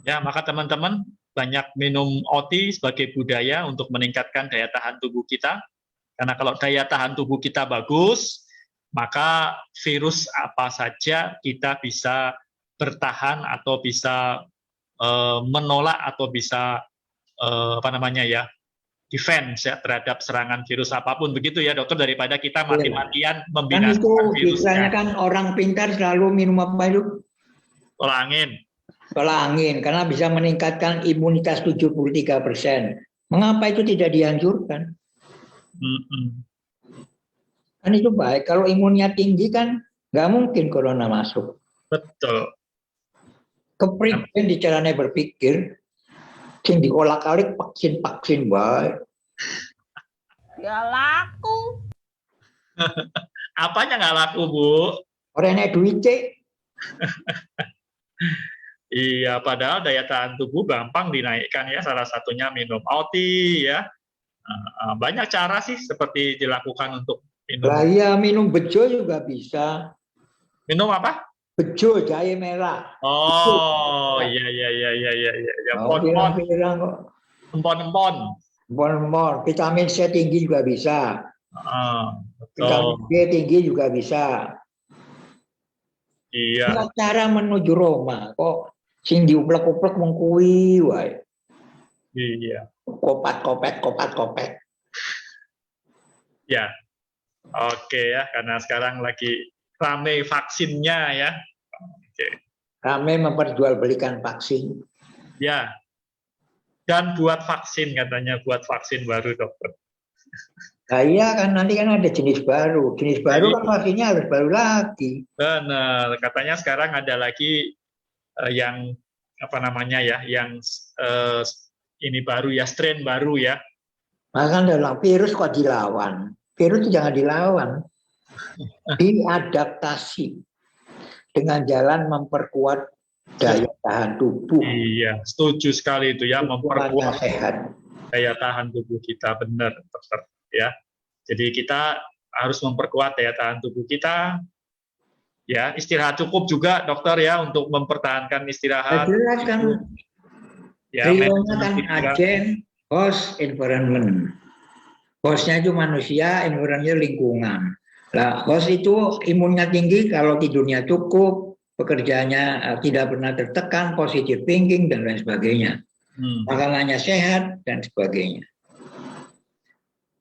Ya, maka teman-teman banyak minum OT sebagai budaya untuk meningkatkan daya tahan tubuh kita. Karena kalau daya tahan tubuh kita bagus, maka virus apa saja kita bisa bertahan atau bisa menolak atau bisa defense ya terhadap serangan virus apapun, begitu ya dokter, daripada kita mati-matian Kan membinasakan itu istilahnya virusnya. kan orang pintar selalu minum apa itu? Tolak angin. Tolak angin, karena bisa meningkatkan imunitas 73%. Mengapa itu tidak dianjurkan? Kan itu baik. Kalau imunnya tinggi kan nggak mungkin corona masuk. Betul. Kepriben di caranya berpikir, sing diolak-alik vaksin baik. Ya laku. Apanya nggak laku, Bu? Orangnya duit cek. Iya, padahal daya tahan tubuh gampang dinaikkan ya. Salah satunya minum OTI ya. Banyak cara sih seperti dilakukan untuk minum. Lah iya, minum bejo juga bisa. Minum apa? Bejo jahe merah. Oh, iya. Empon-empon. Empon-empon. Vitamin C tinggi juga bisa. Vitamin B tinggi juga bisa. Iya. Cara menuju Roma kok sing diuplek-uplek mengkui wae. Iya. Kopat. Ya. Oke ya, karena sekarang lagi rame vaksinnya ya. Oke. Rame memperjualbelikan vaksin. Ya. Dan buat vaksin katanya, buat vaksin baru dokter. Nah, iya kan nanti kan ada jenis baru. Jenis baru kan vaksinnya harus baru lagi. Benar, katanya sekarang ada lagi yang yang ini baru ya, strain baru ya. Maka dalam virus kok dilawan. Virus itu jangan dilawan. Diadaptasi dengan jalan memperkuat daya tahan tubuh. Iya, setuju sekali itu ya, memperkuat sehat. Daya tahan tubuh kita, benar dokter ya. Jadi kita harus memperkuat daya tahan tubuh kita. Ya, istirahat cukup juga dokter ya untuk mempertahankan istirahat. Jelas kan. Ya, kan agen, host, environment. Hostnya itu manusia, environment lingkungan. Nah, host itu imunnya tinggi kalau tidurnya cukup, pekerjaannya tidak pernah tertekan, positive thinking dan lain sebagainya. Makanannya sehat dan sebagainya.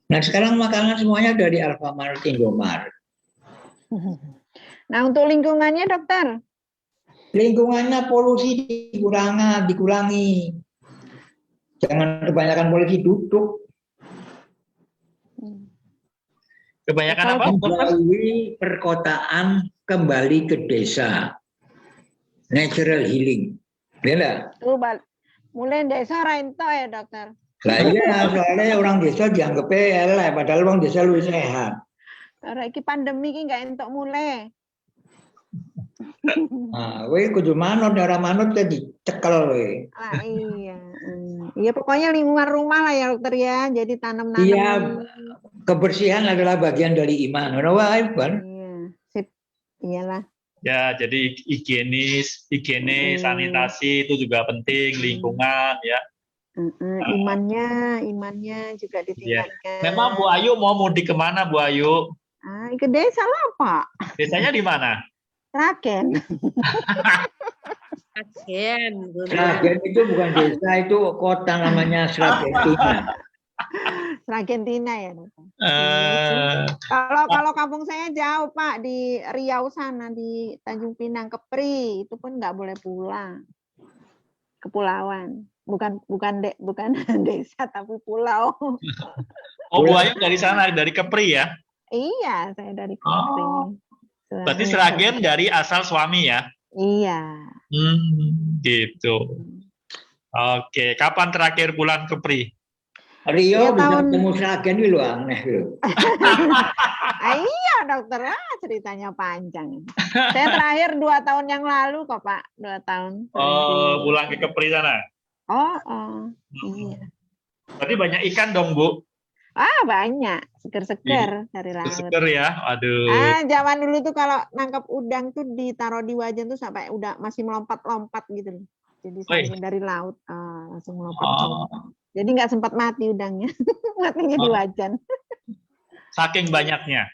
Nah, sekarang makanan semuanya dari Alfamart, Indomaret. Nah, untuk lingkungannya, dokter? Lingkungannya polusi dikurangi. Jangan kebanyakan polusi duduk. Kebanyakan apa? Melalui perkotaan kembali ke desa. Natural healing. Bela. Mulai desa rento ya, dokter? Lah iya, soalnya orang desa dianggap elek, padahal orang desa lebih sehat. Iki pandemi iki nggak entuk mulai. Nah, kowe kudu manut, ora manut tadi cekel kowe. Ah, iya. Iya, pokoknya lingkungan rumah lah ya, dokter ya. Jadi tanam-tanam. Iya, kebersihan adalah bagian dari iman. Ngono wae, Ban. Iya, sip. Iyalah. Ya, jadi higiene, sanitasi itu juga penting, lingkungan ya. Imannya juga ditingkatkan. Memang Bu Ayu mau mudik kemana, Bu Ayu? Ke desa lah, Pak. Desanya di mana? Sragen. Sragen itu bukan desa, itu kota namanya Sragentina. Sragentina ya, dokter. Kalau kampung saya jauh, Pak, di Riau sana, di Tanjung Pinang, Kepri, itu pun nggak boleh pulang. Kepulauan. bukan desa tapi pulau. Oh, Bu Ayu dari sana, dari Kepri ya? Iya, saya dari Kepri. Oh, berarti Suami Sragen dari asal suami ya? Iya. Gitu. Oke, kapan terakhir pulang Kepri? Rio Ya, bisa tahun- ketemu Sragen itu aneh loh. Iya dokter, ceritanya panjang. Saya terakhir 2 tahun yang lalu kok Pak, 2 tahun. Oh, pulang ke Kepri sana. Oh, iya. Berarti banyak ikan dong, Bu? Banyak, seger-seger dari laut. Seger ya, aduh. Zaman dulu tuh kalau nangkap udang tuh ditaruh di wajan tuh sampai udah masih melompat-lompat gitu loh. Jadi saking dari laut, langsung melompat. Jadi nggak sempat mati udangnya, matinya di wajan. Saking banyaknya.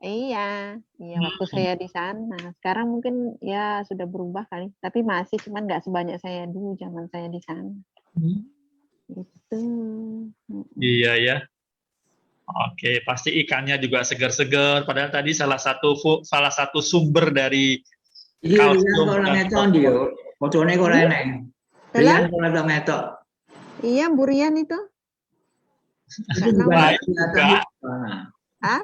Iya, waktu saya di sana. Sekarang mungkin ya sudah berubah kali, tapi masih cuman nggak sebanyak saya dulu zaman saya di sana. Gitu. Iya ya. Oke, pasti ikannya juga segar-segar. Padahal tadi salah satu sumber dari Iya, kalsium orang dan itu dia. Fotonya kok enak. Rian kalau ada metok. Iya, Burian itu. Itu juga Baik kelihatan. juga. Ah?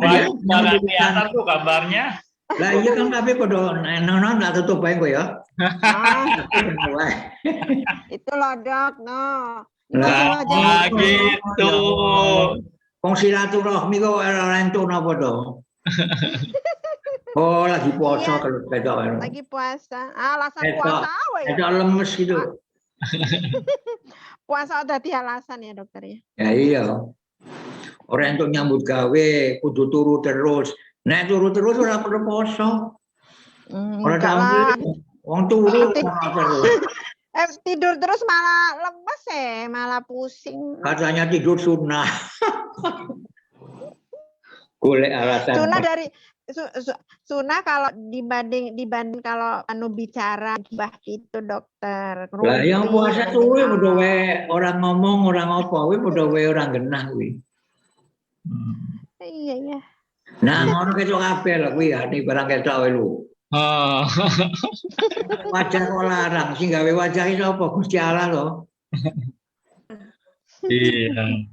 Baik, nggak kelihatan tuh gambarnya. Lah iya kan tapi pada nono nggak tutup baik kok ya. Itu lodok, no. Nah, gitu. Wong silaturahmi kok orang itu napa dong? Oh, lagi puasa Iya. kalau betok. Lagi puasa. Alasan Betok. puasa we. Betok lemes gitu. Puasa udah di alasan ya dokter ya. Ya iya. Orang untuk nyambut gawe kudu turu terus. Nek turu terus ora perlu poso. Ora Enggak lah. tahu. Wong turu terus. Tidur terus malah lemes malah pusing. Katanya tidur sunnah. Golek alasan. Sunnah dari sunnah kalau dibanding kalau bicara gibah gitu dokter. Lah yang puasa tuh udah we orang ngomong orang apa we udah we orang genah we. Iya. Nah ngono ketok kabeh lah kuwi ya ning barang ketok wae lu. Wajah kok larang sing gawe wajah iki sapa Gusti Allah lho. Iya.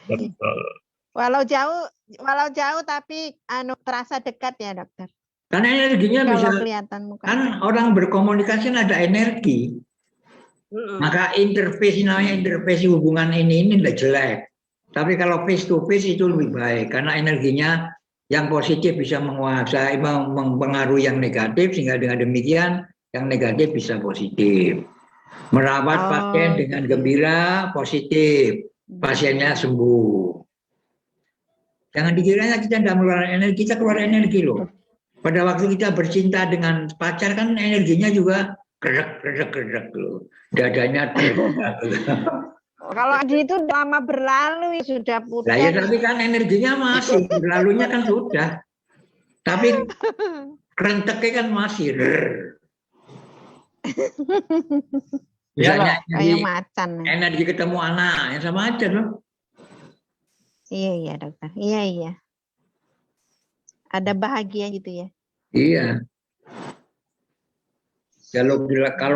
Betul. Walau jauh tapi terasa dekat ya dokter. Karena energinya bisa kelihatan muka. kan orang berkomunikasi ada energi. Maka namanya interface hubungan ini tidak jelek. Tapi kalau face to face itu lebih baik karena energinya yang positif bisa menguasai mempengaruhi yang negatif sehingga dengan demikian yang negatif bisa positif. Merawat pasien dengan gembira positif, pasiennya sembuh. Jangan dikiranya kita tidak mengeluarkan energi, kita keluar energi loh. Pada waktu kita bercinta dengan pacar kan energinya juga gerak loh. Dadanya Kalau gitu lama berlalu sudah putus. Lah ya tapi kan energinya masih, berlalunya kan sudah. Tapi kerenteknya kan masih. Misalnya kayak macan. Energi ketemu anak, yang sama aja loh. Iya dokter. Iya. Ada bahagia gitu ya. Iya. Kalau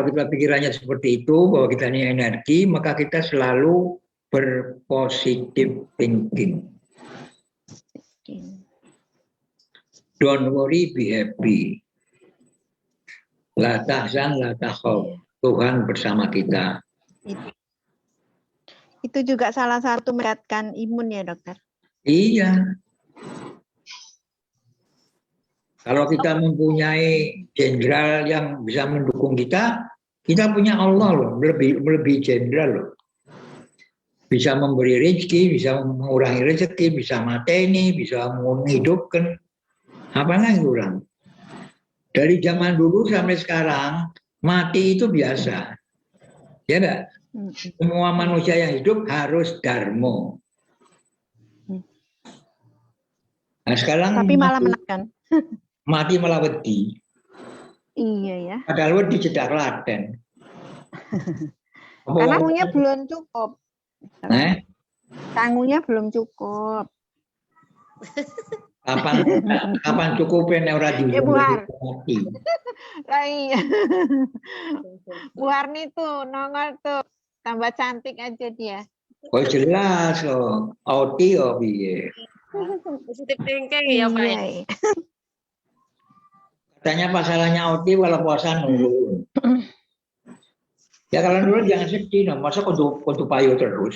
kita pikirannya seperti itu bahwa kita ini energi, maka kita selalu berpositif thinking. Don't worry, be happy. La tahzan, la takhaf. Tuhan bersama kita. Itu juga salah satu meningkatkan imun ya dokter. Iya. Kalau kita mempunyai jenderal yang bisa mendukung kita punya Allah loh, lebih jenderal loh. Bisa memberi rezeki, bisa mengurangi rezeki, bisa mateni, bisa menghidupkan. Apalagi kurang. Dari zaman dulu sampai sekarang, mati itu biasa. Ya enggak? Semua manusia yang hidup harus dharma. Nah sekarang tapi malah menekan. Mati malah wedi. Iya ya. Padahal wedi cedak Klaten. Tanggungnya belum cukup. Tanggungnya belum cukup. Kapan cukupin ora di mati. Lah iya. Bu Harni tuh nongol tuh. Tambah cantik aja dia. Oh jelas loh. Oti oh piye. Positif thinking ya Pak. Iya, iya. Katanya pasalannya Oti kalau puasa nurun. Ya kalau nurun jangan sedih, no. Masa kudu payu terus.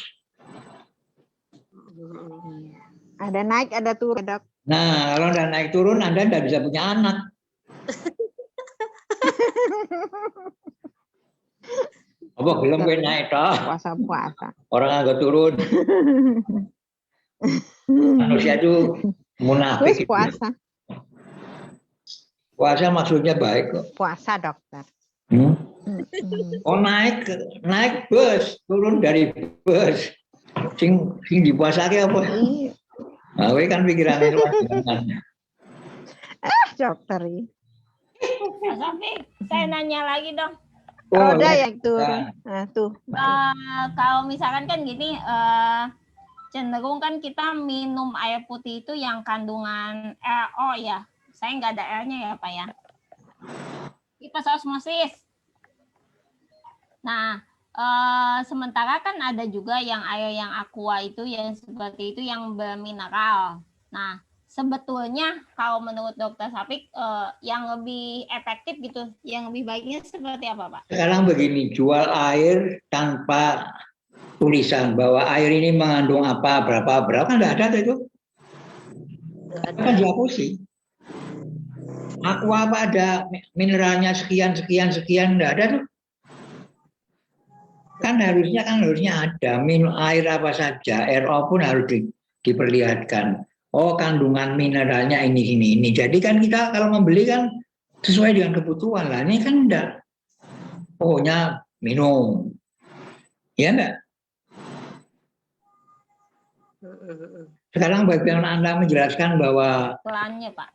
Ada naik, ada turun, Dok. Nah, kalau udah naik turun, Anda tidak bisa punya anak. Apa belum gue naik toh? Puasa-puasa. Orang agak turun. Manusia itu Wis munafik. puasa. Puasa maksudnya baik kok. Puasa, Dokter. Oh naik bus, turun dari bus. Sing dipuasake apa? Iya. Nah, gue kan pikirannya luar biasa. Dokter ini. Mas Safik, saya nanya lagi dong. Roda ya. yang turun. Nah, tuh. Kalau misalkan kan gini, cenderung kan kita minum air putih itu yang kandungan RO ya. Saya nggak ada R-nya ya Pak ya. Tipes osmosis. Nah, sementara kan ada juga yang air yang aqua itu yang seperti itu yang bermineral. Nah, sebetulnya kalau menurut Dokter Safik yang lebih efektif gitu, yang lebih baiknya seperti apa Pak? Sekarang begini, jual air tanpa tulisan bahwa air ini mengandung apa, berapa kan tidak ada itu. Kan dihapusi. Aqua apa ada mineralnya sekian, tidak ada tuh. Kan harusnya ada minum air apa saja, RO pun harus diperlihatkan. Oh kandungan mineralnya ini. Jadi kan kita kalau membeli kan sesuai dengan kebutuhan lah. Ini kan enggak. Pokoknya minum. Ya enggak? Sekarang bagaimana Anda menjelaskan bahwa Pelannya Pak.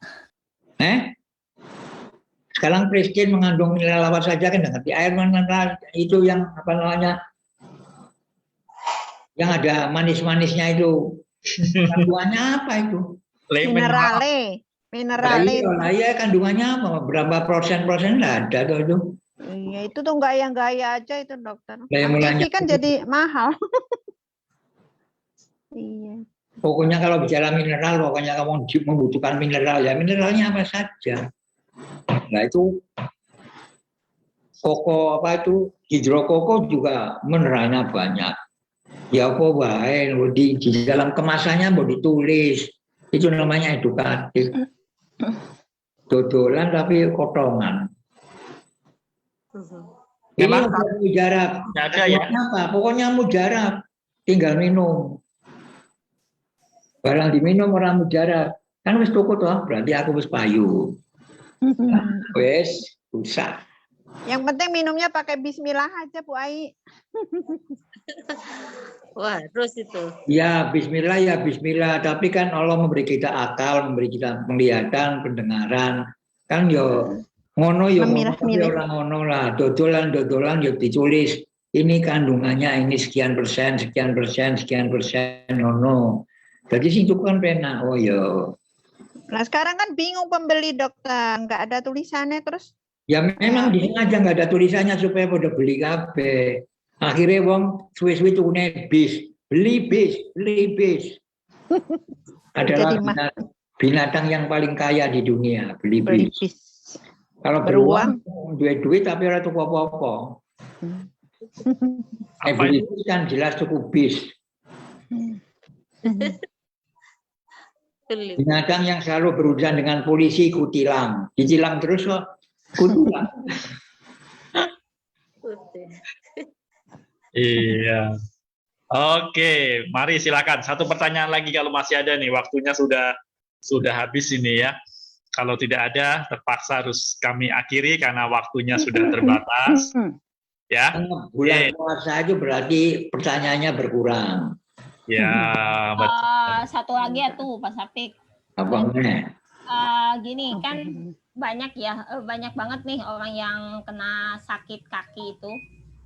Sekarang Presiden mengandung mineral apa saja kan ngerti air mineral itu yang apa namanya yang ada manis-manisnya itu kandungannya apa itu? Minerale. Nah, iya kandungannya apa? Berapa persen nggak ada tuh itu. Iya itu tuh nggak yang gaya aja itu dokter. Gaya mulanya kan jadi mahal. Iya. Pokoknya kalau bicara mineral, pokoknya kamu membutuhkan mineral ya mineralnya apa saja. Nah itu koko apa itu hidrokoko juga mineralnya banyak. Ya apa baik di dalam kemasannya mau ditulis itu namanya edukatif. Dodolan tapi kotongan. Memang mujarab. ada ya. Apa? Pokoknya mujarab. Tinggal minum. Barang diminum orang mujarab. Kan wis cukup toh, berarti aku wis payu. Wis usah. Yang penting minumnya pakai bismillah aja Bu Ai. Wah, terus itu. Ya bismillah. Tapi kan Allah memberi kita akal, memberi kita penglihatan, pendengaran. Kan yo ngono yo orang ngono lah. Dodolan yo ditulis. Ini kandungannya ini sekian persen ngono. Jadi sih itu kan pena. Oh yo. Nah sekarang kan bingung pembeli dokter, nggak ada tulisannya terus. Ya memang di sini aja nggak ada tulisannya supaya pada beli kabeh. Akhirnya wong suwe-suwe tukune beli bis. Adalah binatang yang paling kaya di dunia, beli bis. Kalau beruang, duit tapi ora tuku apa-apa. Beli bis kan jelas cukup bis. Binatang yang selalu berurusan dengan polisi kutilang. Ditilang terus kok. Kutilang. Iya. Oke, mari silakan. Satu pertanyaan lagi kalau masih ada nih. Waktunya sudah habis ini ya. Kalau tidak ada, terpaksa harus kami akhiri karena waktunya sudah terbatas. Ya. Bulan puasa itu berarti pertanyaannya berkurang. Ya, betul. Satu lagi ya tuh Pak Safik. Apa gini kan banyak banget nih orang yang kena sakit kaki itu.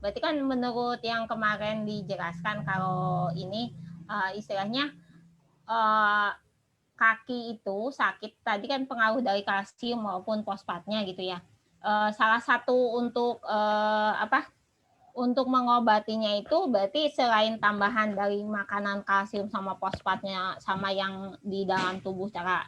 Berarti kan menurut yang kemarin dijelaskan kalau ini istilahnya kaki itu sakit tadi kan pengaruh dari kalsium maupun fosfatnya gitu ya. salah satu untuk untuk mengobatinya itu berarti selain tambahan dari makanan kalsium sama fosfatnya sama yang di dalam tubuh, cara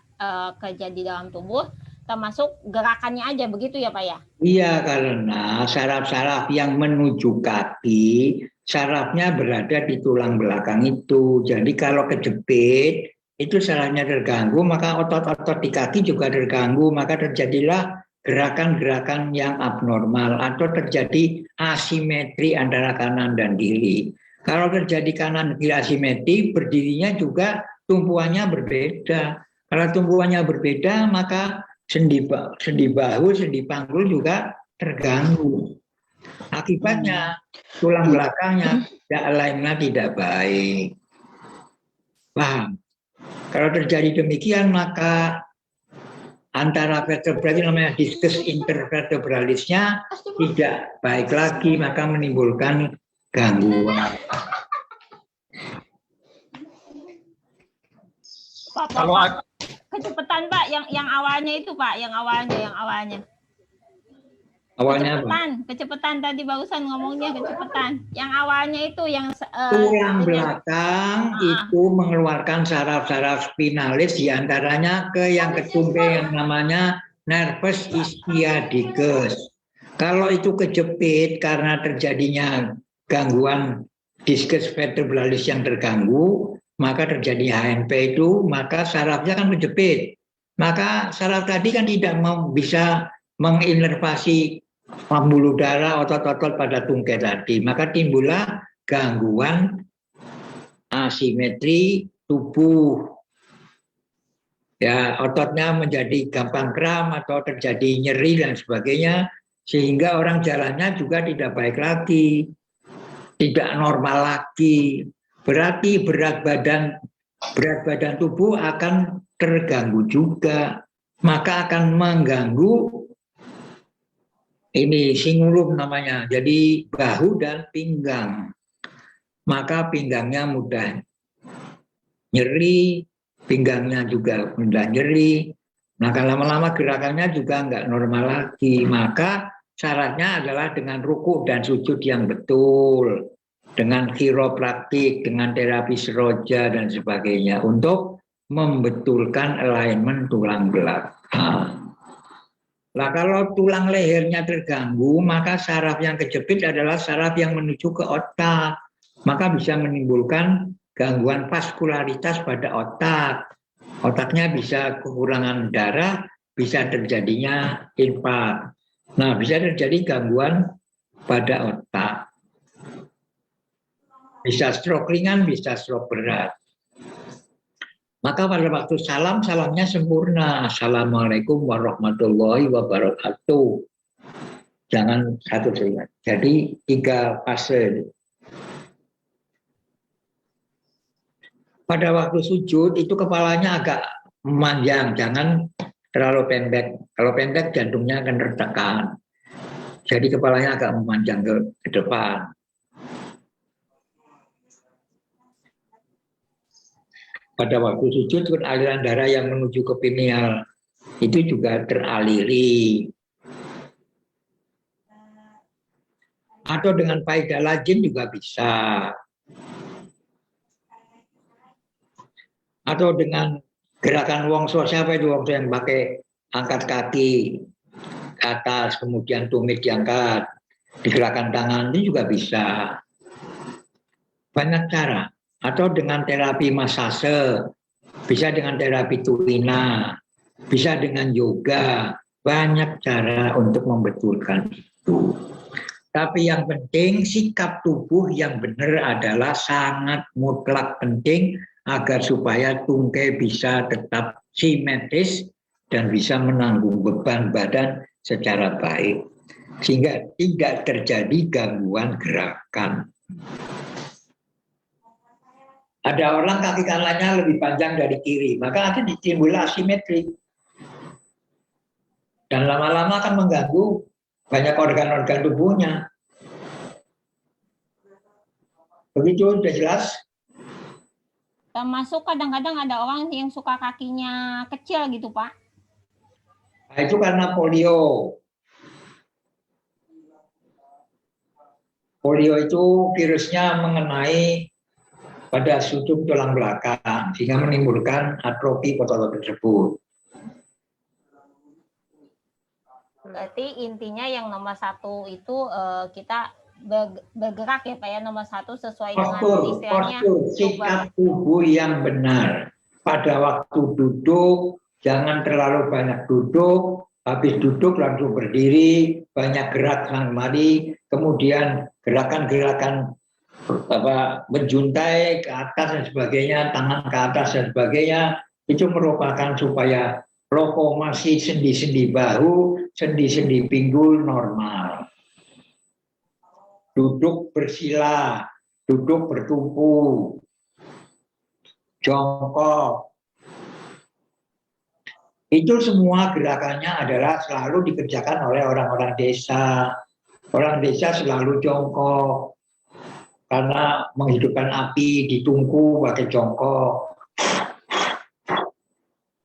kerja di dalam tubuh, termasuk gerakannya aja, begitu ya Pak ya? Iya, karena saraf-saraf yang menuju kaki, sarafnya berada di tulang belakang itu. Jadi kalau kejepit, itu sarafnya terganggu, maka otot-otot di kaki juga terganggu, maka terjadilah gerakan-gerakan yang abnormal atau terjadi asimetri antara kanan dan kiri. Kalau terjadi kanan kiri asimetri, berdirinya juga tumpuannya berbeda. Kalau tumpuannya berbeda, maka sendi bahu, sendi panggul juga terganggu. Akibatnya tulang belakangnya tidak alignnya tidak baik. Paham? Kalau terjadi demikian, maka antara vertebra namanya diskus intervertebralisnya tidak baik lagi, maka menimbulkan gangguan. Kalau kecepatan Pak, yang awalnya itu Pak, yang awalnya. Awalnya apa? Kecepatan tadi barusan ngomongnya kecepatan. Yang awalnya itu yang tulang belakang itu mengeluarkan saraf-saraf spinalis, diantaranya ke yang ketumbe yang namanya nervus ischiadicus. Kalau itu kejepit karena terjadinya gangguan diskus vertebralis yang terganggu, maka terjadi HNP itu, maka sarafnya kan kejepit. Maka saraf tadi kan tidak bisa menginervasi pembuluh darah, otot-otot pada tungkai tadi. Maka timbullah gangguan asimetri tubuh. Ya, ototnya menjadi gampang kram atau terjadi nyeri dan sebagainya, sehingga orang jalannya juga tidak baik lagi, tidak normal lagi. Berarti berat badan tubuh akan terganggu juga, maka akan mengganggu ini singulum namanya, jadi bahu dan pinggang. Maka pinggangnya mudah nyeri, pinggangnya juga mudah nyeri. Maka lama-lama gerakannya juga nggak normal lagi. Maka syaratnya adalah dengan rukuk dan sujud yang betul, dengan chiropraktik, dengan terapi seroja dan sebagainya untuk membetulkan alignment tulang belakang. Nah, kalau tulang lehernya terganggu, maka saraf yang kejepit adalah saraf yang menuju ke otak. Maka bisa menimbulkan gangguan vaskularitas pada otak. Otaknya bisa kekurangan darah, bisa terjadinya infark. Nah, bisa terjadi gangguan pada otak. Bisa stroke ringan, bisa stroke berat. Maka pada waktu salamnya sempurna. Assalamualaikum warahmatullahi wabarakatuh. Jangan satu saja. Jadi 3 fase. Pada waktu sujud itu kepalanya agak memanjang, jangan terlalu pendek. Kalau pendek jantungnya akan tertekan. Jadi kepalanya agak memanjang ke depan. Pada waktu sujud aliran darah yang menuju ke pineal itu juga teraliri. Atau dengan faedah lajin juga bisa. Atau dengan gerakan wongso, siapa itu wongso yang pakai angkat kaki ke atas, kemudian tumit diangkat, digerakkan tangan, ini juga bisa. Banyak cara. Atau dengan terapi masase, bisa dengan terapi tuina, bisa dengan yoga, banyak cara untuk membetulkan itu. Tapi yang penting sikap tubuh yang benar adalah sangat mutlak penting agar supaya tungkai bisa tetap simetris dan bisa menanggung beban badan secara baik. Sehingga tidak terjadi gangguan gerakan. Ada orang kaki kanannya lebih panjang dari kiri, maka nanti timbul asimetri. Dan lama-lama akan mengganggu banyak organ-organ tubuhnya. Begitu, sudah jelas? Termasuk kadang-kadang ada orang yang suka kakinya kecil gitu, Pak. Nah, itu karena polio. Polio itu virusnya mengenai pada sudut tulang belakang sehingga menimbulkan atrofi otot tersebut. Berarti intinya yang nomor 1 itu kita bergerak ya Pak ya, nomor 1 sesuai dengan istilahnya sikap tubuh yang benar. Pada waktu duduk, jangan terlalu banyak duduk, habis duduk langsung berdiri, banyak gerak mari, kemudian gerakan-gerakan menjuntai ke atas dan sebagainya, tangan ke atas dan sebagainya, itu merupakan supaya lokomasi sendi-sendi bahu, sendi-sendi pinggul normal. Duduk bersila, duduk bertumpu, jongkok. Itu semua gerakannya adalah selalu dikerjakan oleh orang-orang desa. Orang desa selalu jongkok karena menghidupkan api di tungku pakai jongkok.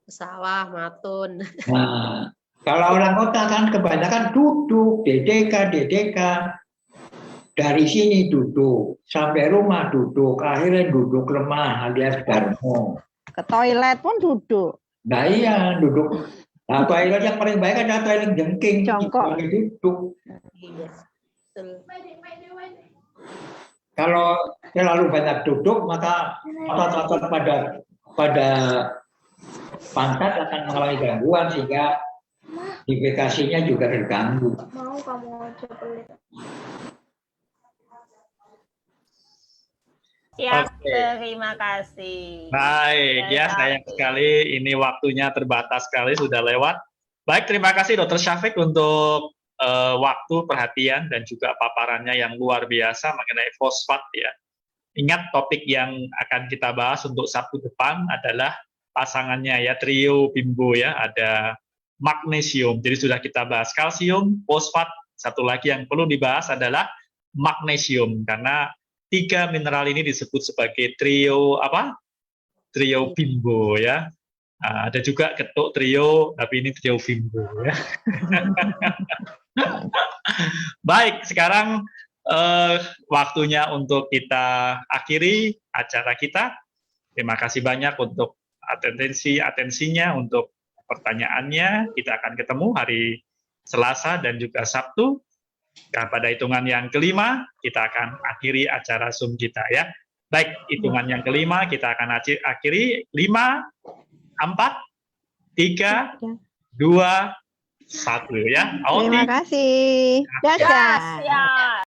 Sawah, matun. Nah, kalau orang kota kan kebanyakan duduk, DDK. Dari sini duduk, sampai rumah duduk, akhirnya duduk lemah alias darmo. Ke toilet pun duduk. Nah iya, duduk. Nah, toilet yang paling baik adalah toilet jengking, Jongkok. duduk. Iya. Betul. Kalau terlalu banyak duduk, maka otot-otot pada pantat akan mengalami gangguan sehingga defekasinya juga terganggu. Mau kamu coba lihat. Siap, Oke. terima kasih. Baik ya, sayang sekali ini waktunya terbatas sekali, sudah lewat. Baik, terima kasih Dr. Syafiq untuk waktu, perhatian, dan juga paparannya yang luar biasa mengenai fosfat ya. Ingat topik yang akan kita bahas untuk Sabtu depan adalah pasangannya ya, trio bimbo ya, ada magnesium. Jadi sudah kita bahas kalsium, fosfat, satu lagi yang perlu dibahas adalah magnesium, karena 3 mineral ini disebut sebagai trio apa? Trio bimbo ya. Nah, ada juga ketuk trio, tapi ini trio bimbo ya. Baik, sekarang waktunya untuk kita akhiri acara kita. Terima kasih banyak untuk atensinya, untuk pertanyaannya. Kita akan ketemu hari Selasa dan juga Sabtu. Nah, pada hitungan yang kelima, kita akan akhiri acara Zoom kita ya. Baik, hitungan yang kelima kita akan akhiri 5, 4, 3, 2, 1 ya. Terima kasih. Dadah. Siap.